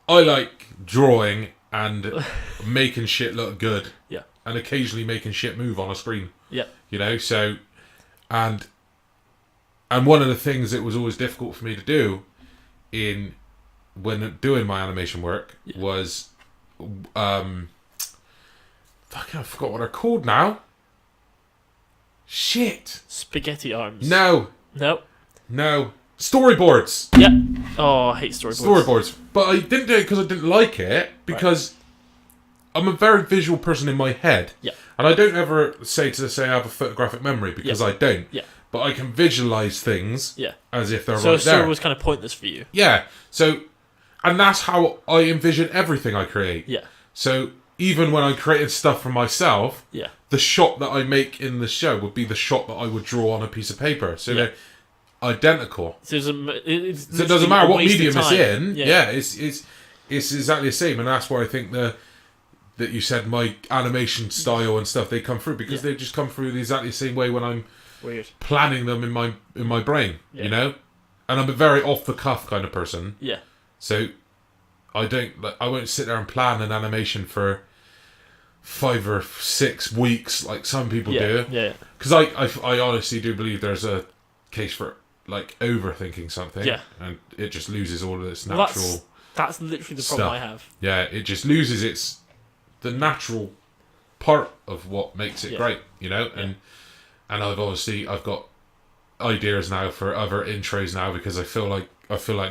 I like drawing and making shit look good. Yeah. And occasionally making shit move on a screen. Yeah. You know, so and one of the things that was always difficult for me to do when doing my animation work was fucking I forgot what they're called now. Shit. Spaghetti arms. No. Storyboards. Yeah. Oh, I hate storyboards. But I didn't do it because I didn't like it because I'm a very visual person in my head. Yeah. And I don't ever say I have a photographic memory because I don't. Yeah. But I can visualize things as if they're right there. So it was kind of pointless for you. Yeah. So, and that's how I envision everything I create. Yeah. So even when I created stuff for myself, the shot that I make in the show would be the shot that I would draw on a piece of paper. So they're identical. So it doesn't matter what medium it's in. Yeah, it's exactly the same, and that's where I think that you said my animation style and stuff, they come through because they just come through exactly the same way when I'm planning them in my brain. You know, and I'm a very off the cuff kind of person. Yeah. So I won't sit there and plan an animation for 5 or 6 weeks like some people do. Yeah. Because I honestly do believe there's a case for like overthinking something. Yeah. And it just loses all of its natural. That's literally the problem I have. Yeah, it just loses the natural part of what makes it great, you know. And I've got ideas now for other intros now because I feel like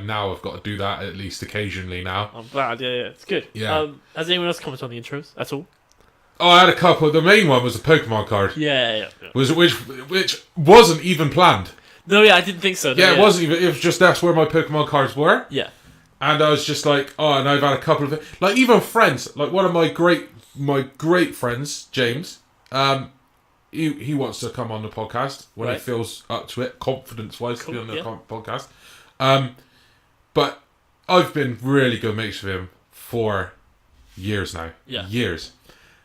now I've got to do that at least occasionally now. I'm glad. Yeah, it's good. Yeah. Has anyone else commented on the intros at all? Oh, I had a couple. The main one was a Pokemon card. Yeah. Which wasn't even planned. No, I didn't think so. It wasn't even. It was just that's where my Pokemon cards were. Yeah. And I was just like, and I've had a couple of like even friends, like one of my great friends, James. He wants to come on the podcast when he feels up to it, confidence-wise, to be on the podcast. But I've been really good mates with him for years now. Yeah. Years.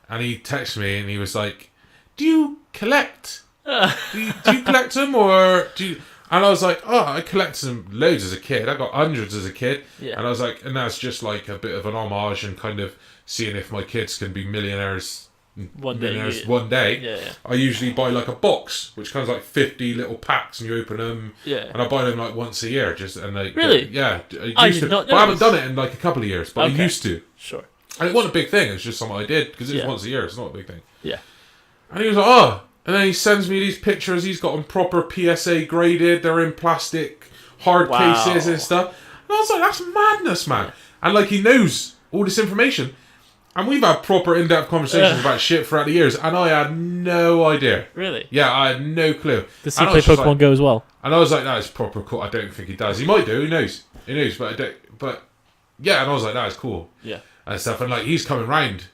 And he texted me and he was like, do you collect? Do you collect them or do you... And I was like, I collected them loads as a kid. I got hundreds as a kid. Yeah. And I was like, and that's just like a bit of an homage and kind of seeing if my kids can be millionaires one day. Yeah. I usually buy like a box, which comes like 50 little packs, and you open them. Yeah. And I buy them like once a year, Really? Yeah. I did not know. But I haven't done it in like a couple of years, but I used to. Sure. And it wasn't a big thing. It's just something I did because it was once a year. It's not a big thing. Yeah. And he was like, oh. And then he sends me these pictures. He's got them proper PSA graded. They're in plastic hard cases and stuff. And I was like, that's madness, man. Yeah. And like he knows all this information. And we've had proper in-depth conversations about shit throughout the years. And I had no idea. Really? Yeah, I had no clue. Does he play Pokemon Go as well? And I was like, that is proper cool. I don't think he does. He might do. Who knows? Who knows? But I don't. But yeah, and I was like, that is cool. Yeah. And stuff. And like he's coming round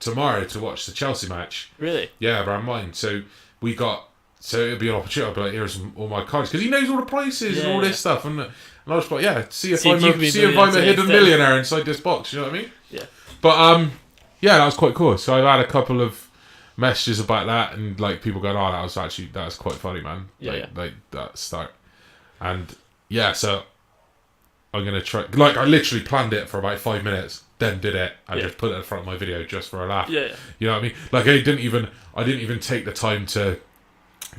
tomorrow to watch the Chelsea match. Really? Yeah, around mine. So it'll be an opportunity. I'll be like, here's all my cards because he knows all the prices and all this stuff. And I was like, yeah, see if I'm a hidden millionaire inside this box. You know what I mean? Yeah. But yeah, that was quite cool. So I've had a couple of messages about that, and like people going, "Oh, that was quite funny, man." Yeah, like that start, and yeah, so I'm gonna try. Like I literally planned it for about 5 minutes, then did it, and just put it in front of my video just for a laugh. Yeah. You know what I mean? Like I didn't even take the time to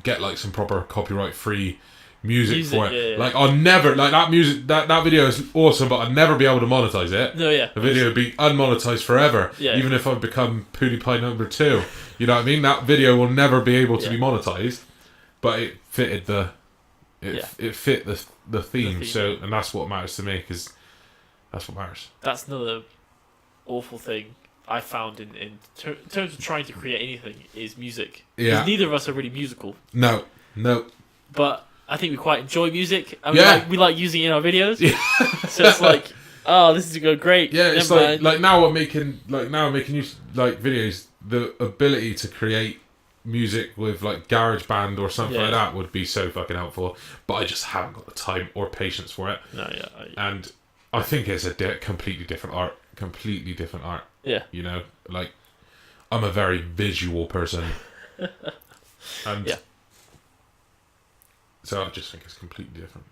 get like some proper copyright free music for it. Yeah. Like I'll never like that music. That video is awesome, but I'd never be able to monetize it. No, yeah. The video would be unmonetized forever. Yeah. Even if I become PewDiePie number 2, you know what I mean. That video will never be able to be monetized, but it fitted it fit the theme. So and that's what matters to me because that's what matters. That's another awful thing I found in terms of trying to create anything is music. Yeah. Because neither of us are really musical. No. But I think we quite enjoy music, and we like using it in our videos. Yeah. So it's like, oh, this is going great. Yeah, it's like now I'm making use like videos. The ability to create music with like GarageBand or something like that would be so fucking helpful. But I just haven't got the time or patience for it. No, yeah. And I think it's a completely different art. Yeah. You know, like I'm a very visual person, and so I just think it's completely different.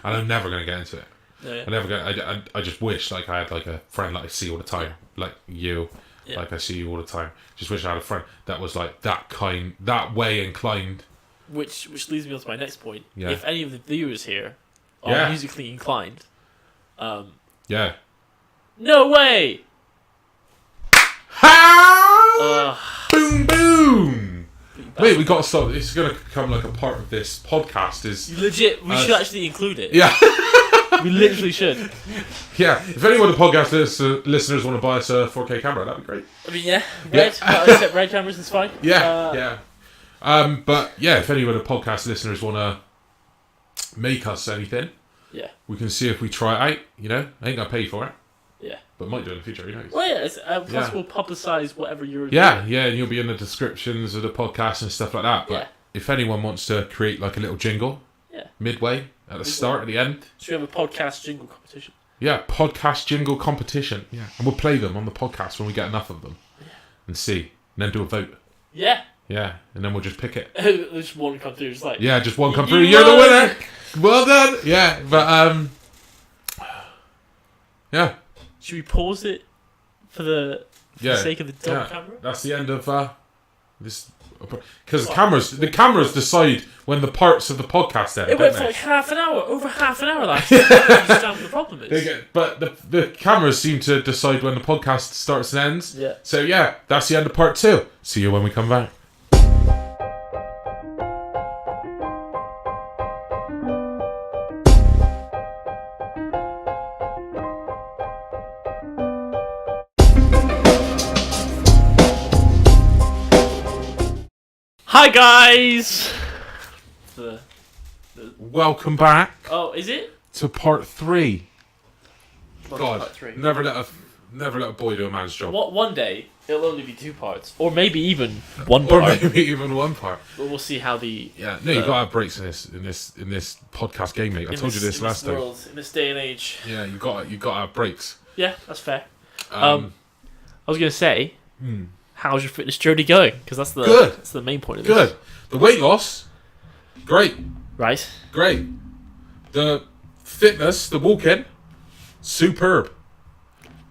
And I'm never going to get into it. Yeah. I just wish like I had like a friend that I see all the time, like you. Yeah. Like I see you all the time. Just wish I had a friend that was like that way inclined. Which leads me on to my next point. Yeah. If any of the viewers here are musically inclined, yeah. No way. How? Boom boom. Wait, we got to stop. This is going to become like a part of this podcast. Is legit? We should actually include it. Yeah. We literally should. Yeah. If anyone of the podcast listeners want to buy us a 4K camera, that'd be great. I mean, except red cameras is fine. Yeah. But yeah, if any of the podcast listeners want to make us anything, we can see if we try it out. You know, I ain't gonna pay for it. Yeah. But might do in the future, who knows? Well, yeah, plus we'll publicise whatever you're doing. Yeah, and you'll be in the descriptions of the podcast and stuff like that. But if anyone wants to create like a little jingle, midway, at the start, at the end. Should we have a podcast jingle competition? Yeah, podcast jingle competition. Yeah. And we'll play them on the podcast when we get enough of them. Yeah. And see. And then do a vote. Yeah. Yeah, and then we'll just pick it. Just one come through, just like... Yeah, just one come through. You're the winner! Well done! Yeah, but, yeah. Should we pause it for the sake of the dumb camera? That's the end of this. Because the cameras decide when the parts of the podcast end. It went for like half an hour, over half an hour last time. I understand what the problem is. But the cameras seem to decide when the podcast starts and ends. Yeah. So yeah, that's the end of part 2. See you when we come back. Hi guys! Welcome back. Oh, is it? To part 3. God, part 3. Never let a boy do a man's job. One day it'll only be 2 parts, or maybe even one part. Or maybe even one part. But we'll see how the you gotta have breaks in this podcast game, mate. I told you this last time. In this day and age. Yeah, you gotta have breaks. Yeah, that's fair. I was gonna say. How's your fitness journey going? Because that's the main point of this. Good. The weight loss, great. Right. Great. The fitness, the walking, superb.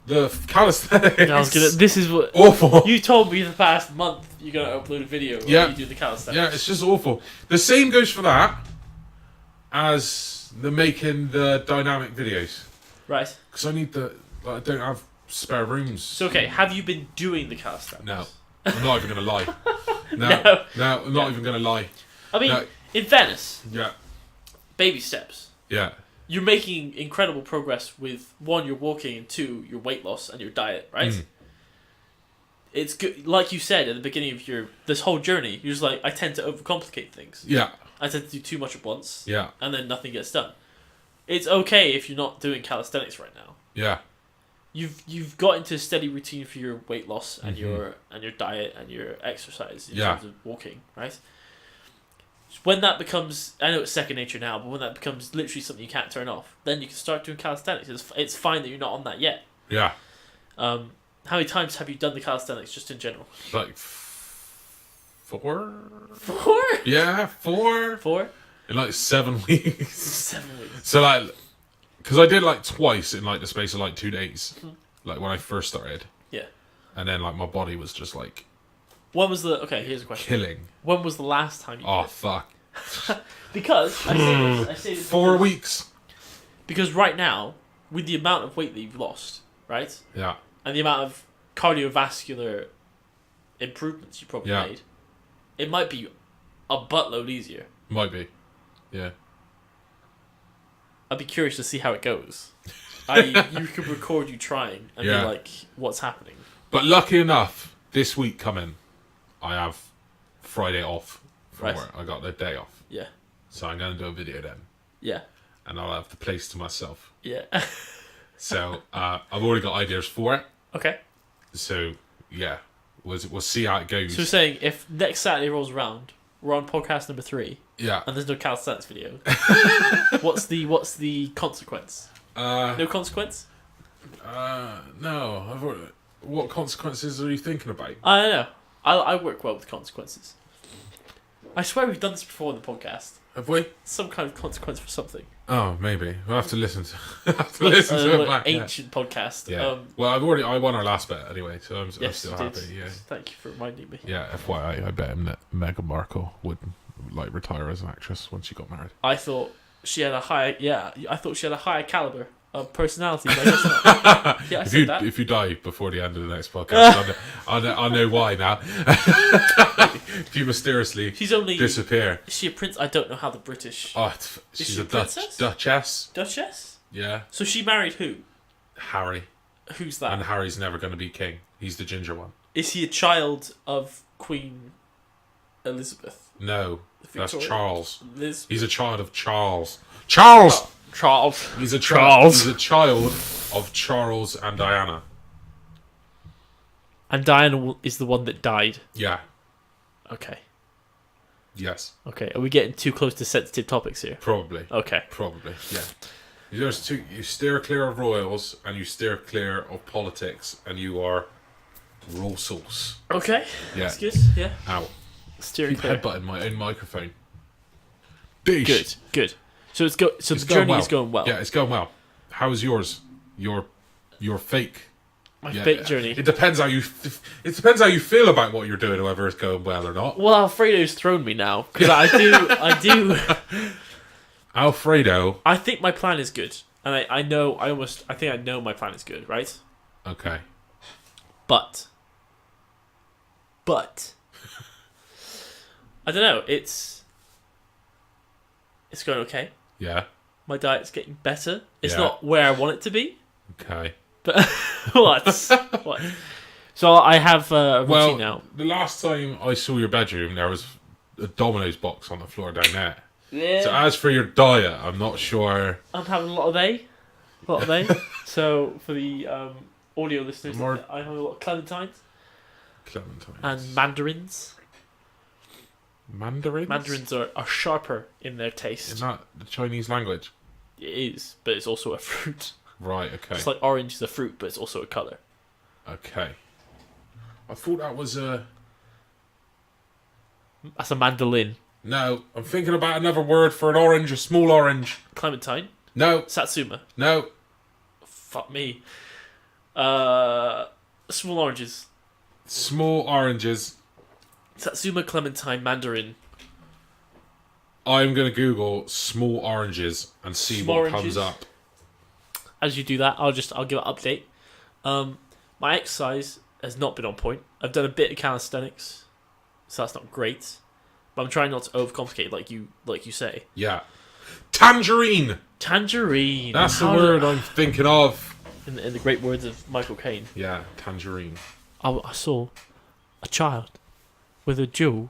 The calisthenics. I was gonna. This is what awful. You told me the past month you're gonna upload a video. Of you do the calisthenics. Yeah, it's just awful. The same goes for that as the making the dynamic videos. Right. Because I need the. I don't have spare rooms. So okay, have you been doing the calisthenics? No, I'm not even gonna lie. No, I'm not even gonna lie. I mean, in Venice. Yeah. Baby steps. Yeah. You're making incredible progress with 1, your walking, and 2, your weight loss and your diet, right? Mm. It's good, like you said at the beginning of this whole journey. You're just like, I tend to overcomplicate things. Yeah. I tend to do too much at once. Yeah. And then nothing gets done. It's okay if you're not doing calisthenics right now. Yeah. You've got into a steady routine for your weight loss and your diet and your exercise in terms of walking, right? When that becomes, I know it's second nature now, but when that becomes literally something you can't turn off, then you can start doing calisthenics. It's fine that you're not on that yet. Yeah. How many times have you done the calisthenics just in general? Like 4? 4? Yeah, 4. 4? In like 7 weeks. 7 weeks. So like, because I did like twice in like the space of like 2 days, like when I first started. Yeah. And then like my body was just like. When was the... Okay, here's a question. Killing. When was the last time you did it? Fuck. Because, I say this 4 weeks. Because right now, with the amount of weight that you've lost, right? Yeah. And the amount of cardiovascular improvements you probably made, it might be a buttload easier. Might be. Yeah. I'd be curious to see how it goes. You could record you trying and be like, what's happening? But lucky enough, this week coming, I have Friday off from work. I got the day off. Yeah. So I'm going to do a video then. Yeah. And I'll have the place to myself. Yeah. So I've already got ideas for it. Okay. So, yeah. We'll see how it goes. So we're saying if next Saturday rolls around, we're on podcast number 3. Yeah. And there's no calisthenics video. What's the consequence? No consequence? No. What consequences are you thinking about? I don't know. I work well with consequences. I swear we've done this before in the podcast. Have we? Some kind of consequence for something. Oh, maybe. We'll have to listen to listen to it back. Ancient podcast. Yeah. Well, I won our last bet anyway, so I'm still happy. Yeah. Thank you for reminding me. Yeah. FYI, I bet him that Meghan Markle would like retire as an actress when she got married. I thought she had a high. Yeah. I thought she had a higher caliber of personality. But I guess not. Yeah, I said that. If you die before the end of the next podcast, I know why now. If you mysteriously disappear. Is she a prince? I don't know how the British. Oh, she's a Duchess. Duchess? Yeah. So she married who? Harry. Who's that? And Harry's never going to be king. He's the ginger one. Is he a child of Queen Elizabeth? No, that's Charles. Liz? He's a child of Charles. Charles! Charles. He's a child of Charles and Diana. And Diana is the one that died? Yeah. Okay. Yes. Okay, are we getting too close to sensitive topics here? Probably. Okay. Probably, yeah. There's two. You steer clear of royals and you steer clear of politics, and you are raw sauce. Okay. Yeah. That's good. Yeah. Ow. Steering clear. Headbutting my own microphone. Beesh. Good. So the journey is going well. Yeah, it's going well. How's yours? Your fake. My fake journey. It depends how you. It depends how you feel about what you're doing, whether it's going well or not. Well, Alfredo's thrown me now because I do. Alfredo. I think my plan is good, and I think I know my plan is good, right? Okay. But I don't know. It's going okay. Yeah. My diet's getting better. It's not where I want it to be. Okay. But what? So I have a routine now. The last time I saw your bedroom, there was a Domino's box on the floor down there. Yeah. So as for your diet, I'm not sure. I'm having a lot of A. So for the audio listeners, I have a lot of clementines. And mandarins. Mandarins? Mandarins are sharper in their taste. Isn't that the Chinese language? It is, but it's also a fruit. Right, okay. It's like orange is a fruit, but it's also a colour. Okay. I thought that was a... That's a mandolin. No, I'm thinking about another word for an orange, a small orange. Clementine? No. Satsuma? No. Fuck me. Small oranges. Small oranges. Satsuma, clementine, mandarin. I'm gonna Google small oranges and see Small what oranges. comes up. As you do that, I'll give an update. My exercise has not been on point. I've done a bit of calisthenics, so that's not great. But I'm trying not to overcomplicate, like you say. Yeah. Tangerine. Tangerine. That's the word I'm thinking of. In the great words of Michael Caine. Yeah, tangerine. I saw a child with a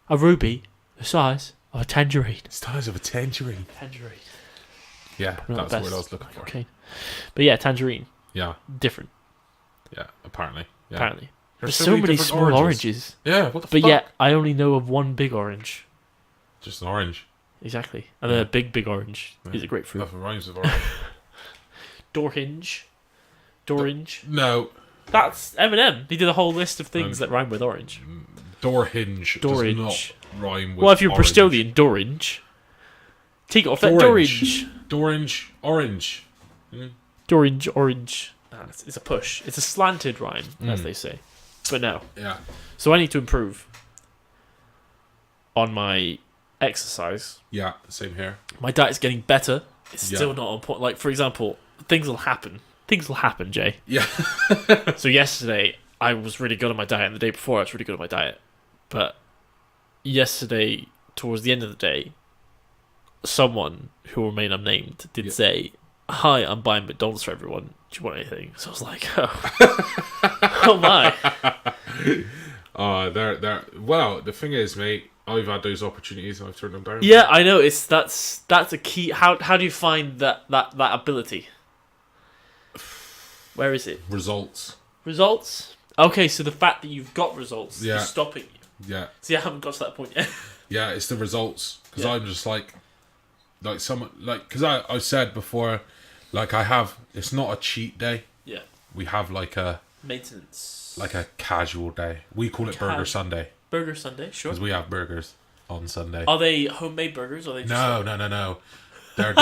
ruby, the size of a tangerine. The size of a tangerine. Tangerine. Yeah, that's the word I was looking for. Okay. But yeah, tangerine. Yeah. Different. Yeah, apparently. Yeah. Apparently. There's so many small oranges. Yeah, what the fuck? But yeah, I only know of one big orange. Just an orange. Exactly. And then a big orange is a grapefruit. Nothing rhymes with orange. Dorange. No. That's Eminem. He did a whole list of things that rhyme with orange. Doorhinge does not rhyme with well, if you're orange. Bristolian, Dorange. Take it off that Dorange. Orange. Dorange, orange. Nah, it's a push. It's a slanted rhyme, as they say. But no. Yeah. So I need to improve on my exercise. Yeah, same here. My diet's getting better. It's still not on point. Like, for example, things will happen. Things will happen, Jay. Yeah. So yesterday, I was really good on my diet, and the day before, I was really good on my diet. But yesterday, towards the end of the day, someone who will remain unnamed did say, "Hi, I'm buying McDonald's for everyone. Do you want anything?" So I was like, oh my. Well, the thing is, mate, I've had those opportunities and I've turned them down. Yeah, I know. That's a key. How do you find that ability? Where is it? Results. Okay, so the fact that you've got results is stopping you. Yeah. See, I haven't got to that point yet. Yeah, it's the results. Because I'm just because I said before, like it's not a cheat day. Yeah. We have like a maintenance. Like a casual day. We call it Burger Sunday. Burger Sunday, sure. Because we have burgers on Sunday. Are they homemade burgers or are they just No. They're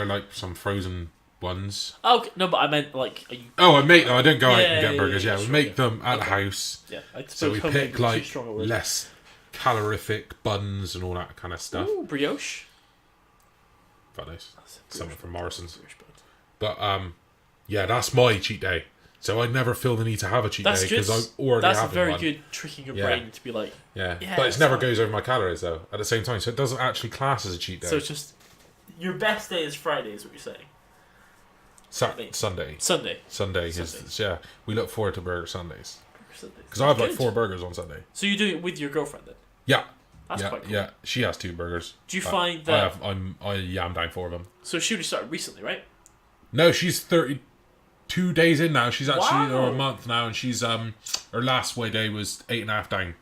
like some frozen ones. Oh, okay. No, but I meant like. I don't go out and get burgers. Yeah, we make them at the house. Yeah, so we pick like less calorific buns and all that kind of stuff. Ooh, brioche. Quite nice. Something from Morrison's. But yeah, that's my cheat day. So I never feel the need to have a cheat day because I already have one. That's a very good trick in your brain to be like. Yeah, but it never goes over my calories though. At the same time, so it doesn't actually class as a cheat day. So it's just your best day is Friday, is what you're saying. Sunday. Yeah. We look forward to Burger Sundays. Because I have like 4 burgers on Sunday. So you're doing it with your girlfriend then? Yeah. That's quite cool. Yeah, she has 2 burgers. Do you find that I'm down 4 of them. So she only started recently, right? No, she's 32 days in now. She's actually or a month now, and she's her last weigh day was 8.5 down.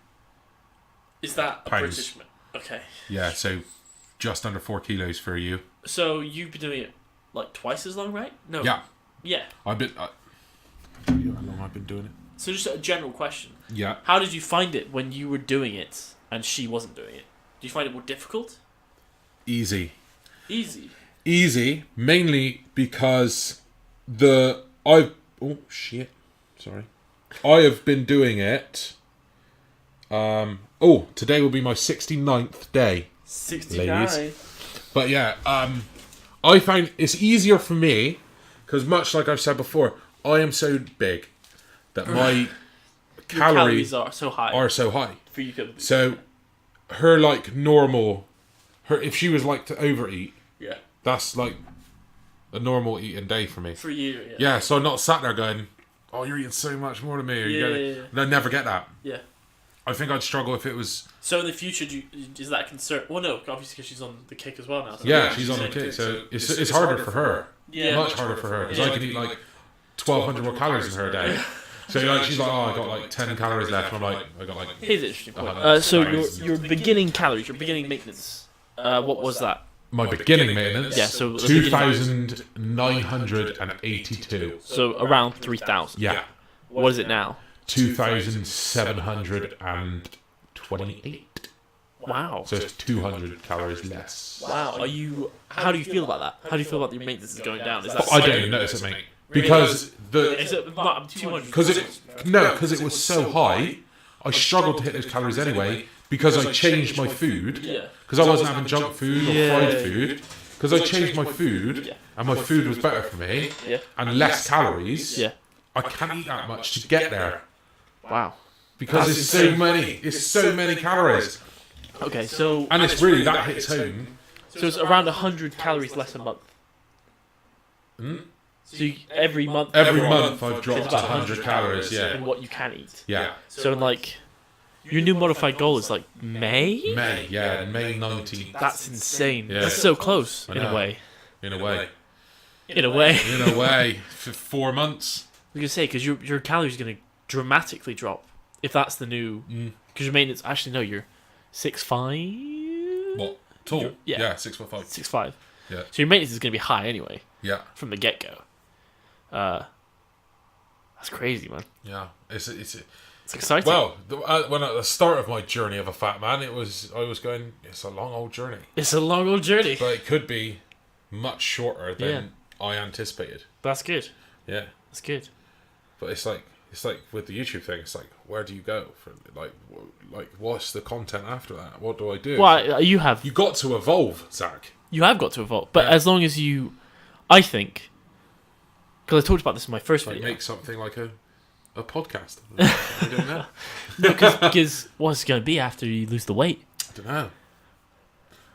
Is that a British? Okay. Yeah, so just under 4 kilos for you. So you've been doing it like twice as long, right? No. Yeah. Yeah. I'll tell you how long I've been doing it. So just a general question. Yeah. How did you find it when you were doing it and she wasn't doing it? Do you find it more difficult? Easy, mainly because I have been doing it. Today will be my 69th day. 69. Ladies. But yeah, I find it's easier for me because, much like I've said before, I am so big that my calories are so high. For you so her like normal, if she was like to overeat, that's like a normal eating day for me. For you, yeah. So I'm not sat there going, "Oh, you're eating so much more than me." And I never get that. Yeah. I think I'd struggle if it was. So in the future, is that a concern? Well, no, obviously because she's on the kick as well now. So yeah, she's on the kick, so it's harder for her. Yeah, much harder for her because I can eat like 1,200 more calories in her day. So like she's like, I got like 10 calories left, and I'm like, I got like. Here's an interesting point. So your beginning calories, your beginning maintenance. What was that? My beginning maintenance. Yeah, so 2,982. So around 3,000. Yeah. What is it now? 2,728. Wow. So it's 200 calories less. Wow. How do you feel about that? How do you feel about your maintenance is going down? Is that I don't even notice it, mate. because Is it not 200? because it was so high, I struggled to hit those calories anyway because I changed my food. Yeah. Because I wasn't having junk food or fried food. Because I changed my food and my food was better for me and less calories. Yeah. I can't eat that much to get there Wow. because it's so many. It's so many calories. Okay, so And it's really that hits home. so it's around 100 calories less a month. So every month. Every month I've dropped It's about 100 calories. Yeah. in what you can eat. Yeah. So like, your new modified goal is like May. May 19th. That's insane. Yeah. That's so close I in a know. way. In a way. In a way. In a way. For 4 months. I was gonna say because your calories are gonna dramatically drop if that's the new. Because your maintenance. Actually, no, you're 6'5". What? Tall? Yeah. 6'5". 6'5". Yeah. So your maintenance is gonna be high anyway Yeah. from the get go. That's crazy, man. Yeah. It's exciting. Well, when at the start of my journey of a fat man, I was going, it's a long old journey. It's a long old journey. But it could be much shorter than I anticipated. That's good. Yeah. That's good. But it's like with the YouTube thing, it's like, where do you go for like what's the content after that? What do I do? Well, you have got to evolve, Zach. You have got to evolve, but as long as you, I think, because I talked about this in my first video. Make something like a podcast. I don't know. No, because what's it going to be after you lose the weight? I don't know.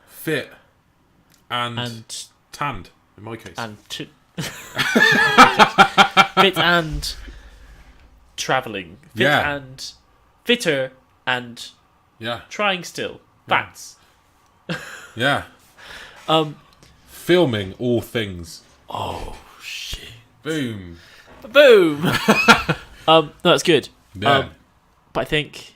Fit and tanned in my case. And fit and traveling. Fit and fitter and trying still. Fats. Yeah. Filming all things. Oh shit! Boom. Boom. No, that's good. Yeah. But I think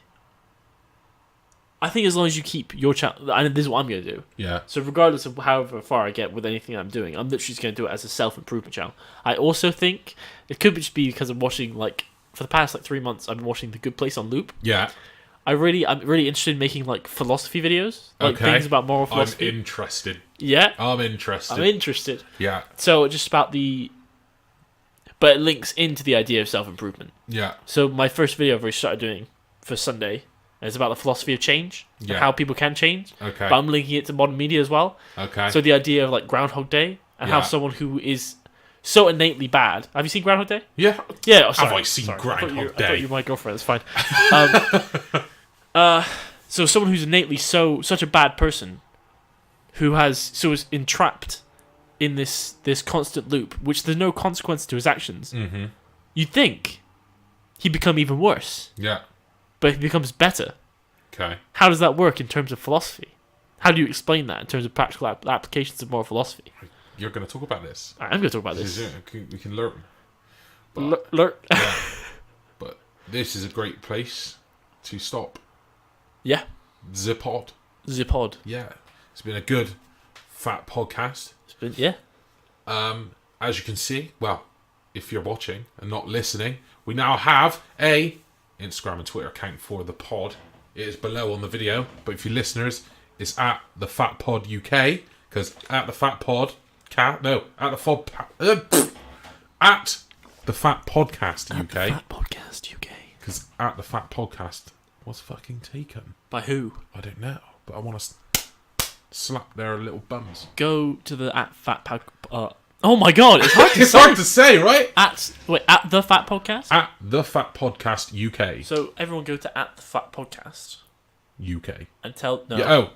as long as you keep your channel, and this is what I'm going to do. Yeah. So regardless of however far I get with anything I'm doing, I'm literally just going to do it as a self-improvement channel. I also think it could just be because I'm watching, like, for the past 3 months, I've been watching The Good Place on loop. Yeah. I'm really interested in making like philosophy videos, like things about moral philosophy. I'm interested. Yeah. I'm interested. I'm interested. Yeah. So just about but it links into the idea of self-improvement. Yeah. So my first video I've already started doing for Sunday is about the philosophy of change and how people can change. Okay. But I'm linking it to modern media as well. Okay. So the idea of like Groundhog Day and how someone who is so innately bad. Have you seen Groundhog Day? Yeah. Yeah. Oh, sorry. Have I seen Groundhog Day? I thought you were my girlfriend. It's fine. So someone who's innately such a bad person, is entrapped in this constant loop, which there's no consequence to his actions. Mm-hmm. You'd think he'd become even worse. Yeah. But he becomes better. Okay. How does that work in terms of philosophy? How do you explain that in terms of practical applications of moral philosophy? You're going to talk about this. I'm going to talk about this. We can learn. Learn. Yeah. But this is a great place to stop. Yeah. Zipod. Yeah. It's been a good fat podcast. It's been, yeah. As you can see, well, if you're watching and not listening, we now have a Instagram and Twitter account for the pod. It is below on the video, but if you listeners, it's at the Fat Pod UK, because at the Fat Pod at the Fat Podcast UK. Fat Podcast UK. Because at the Fat Podcast was fucking taken. By who? I don't know, but I want to slap their little bums. Go to the at Fat Pod. Oh my god, it's hard to it's say. hard to say, right? At the Fat Podcast. At the Fat Podcast UK. So everyone go to at the Fat Podcast UK and tell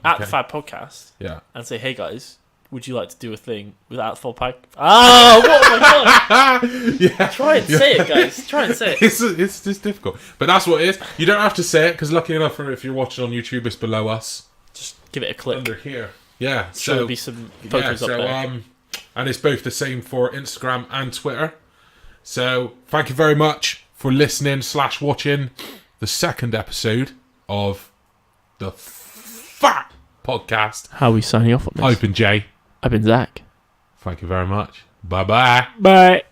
at the Fat Podcast. Yeah. And say, hey guys, would you like to do a thing without the full pack? Oh, what my god! Yeah. Try and say it, guys. Try and say it. It's just difficult, but that's what it is. You don't have to say it because, lucky enough, if you're watching on YouTube, it's below us. Just give it a click. Under here. Yeah. So there'll be some photos up there. And it's both the same for Instagram and Twitter. So thank you very much for listening / watching the second episode of the Fat Podcast. How are we signing off on this? I've been Jay. I've been Zack. Thank you very much. Bye-bye. Bye.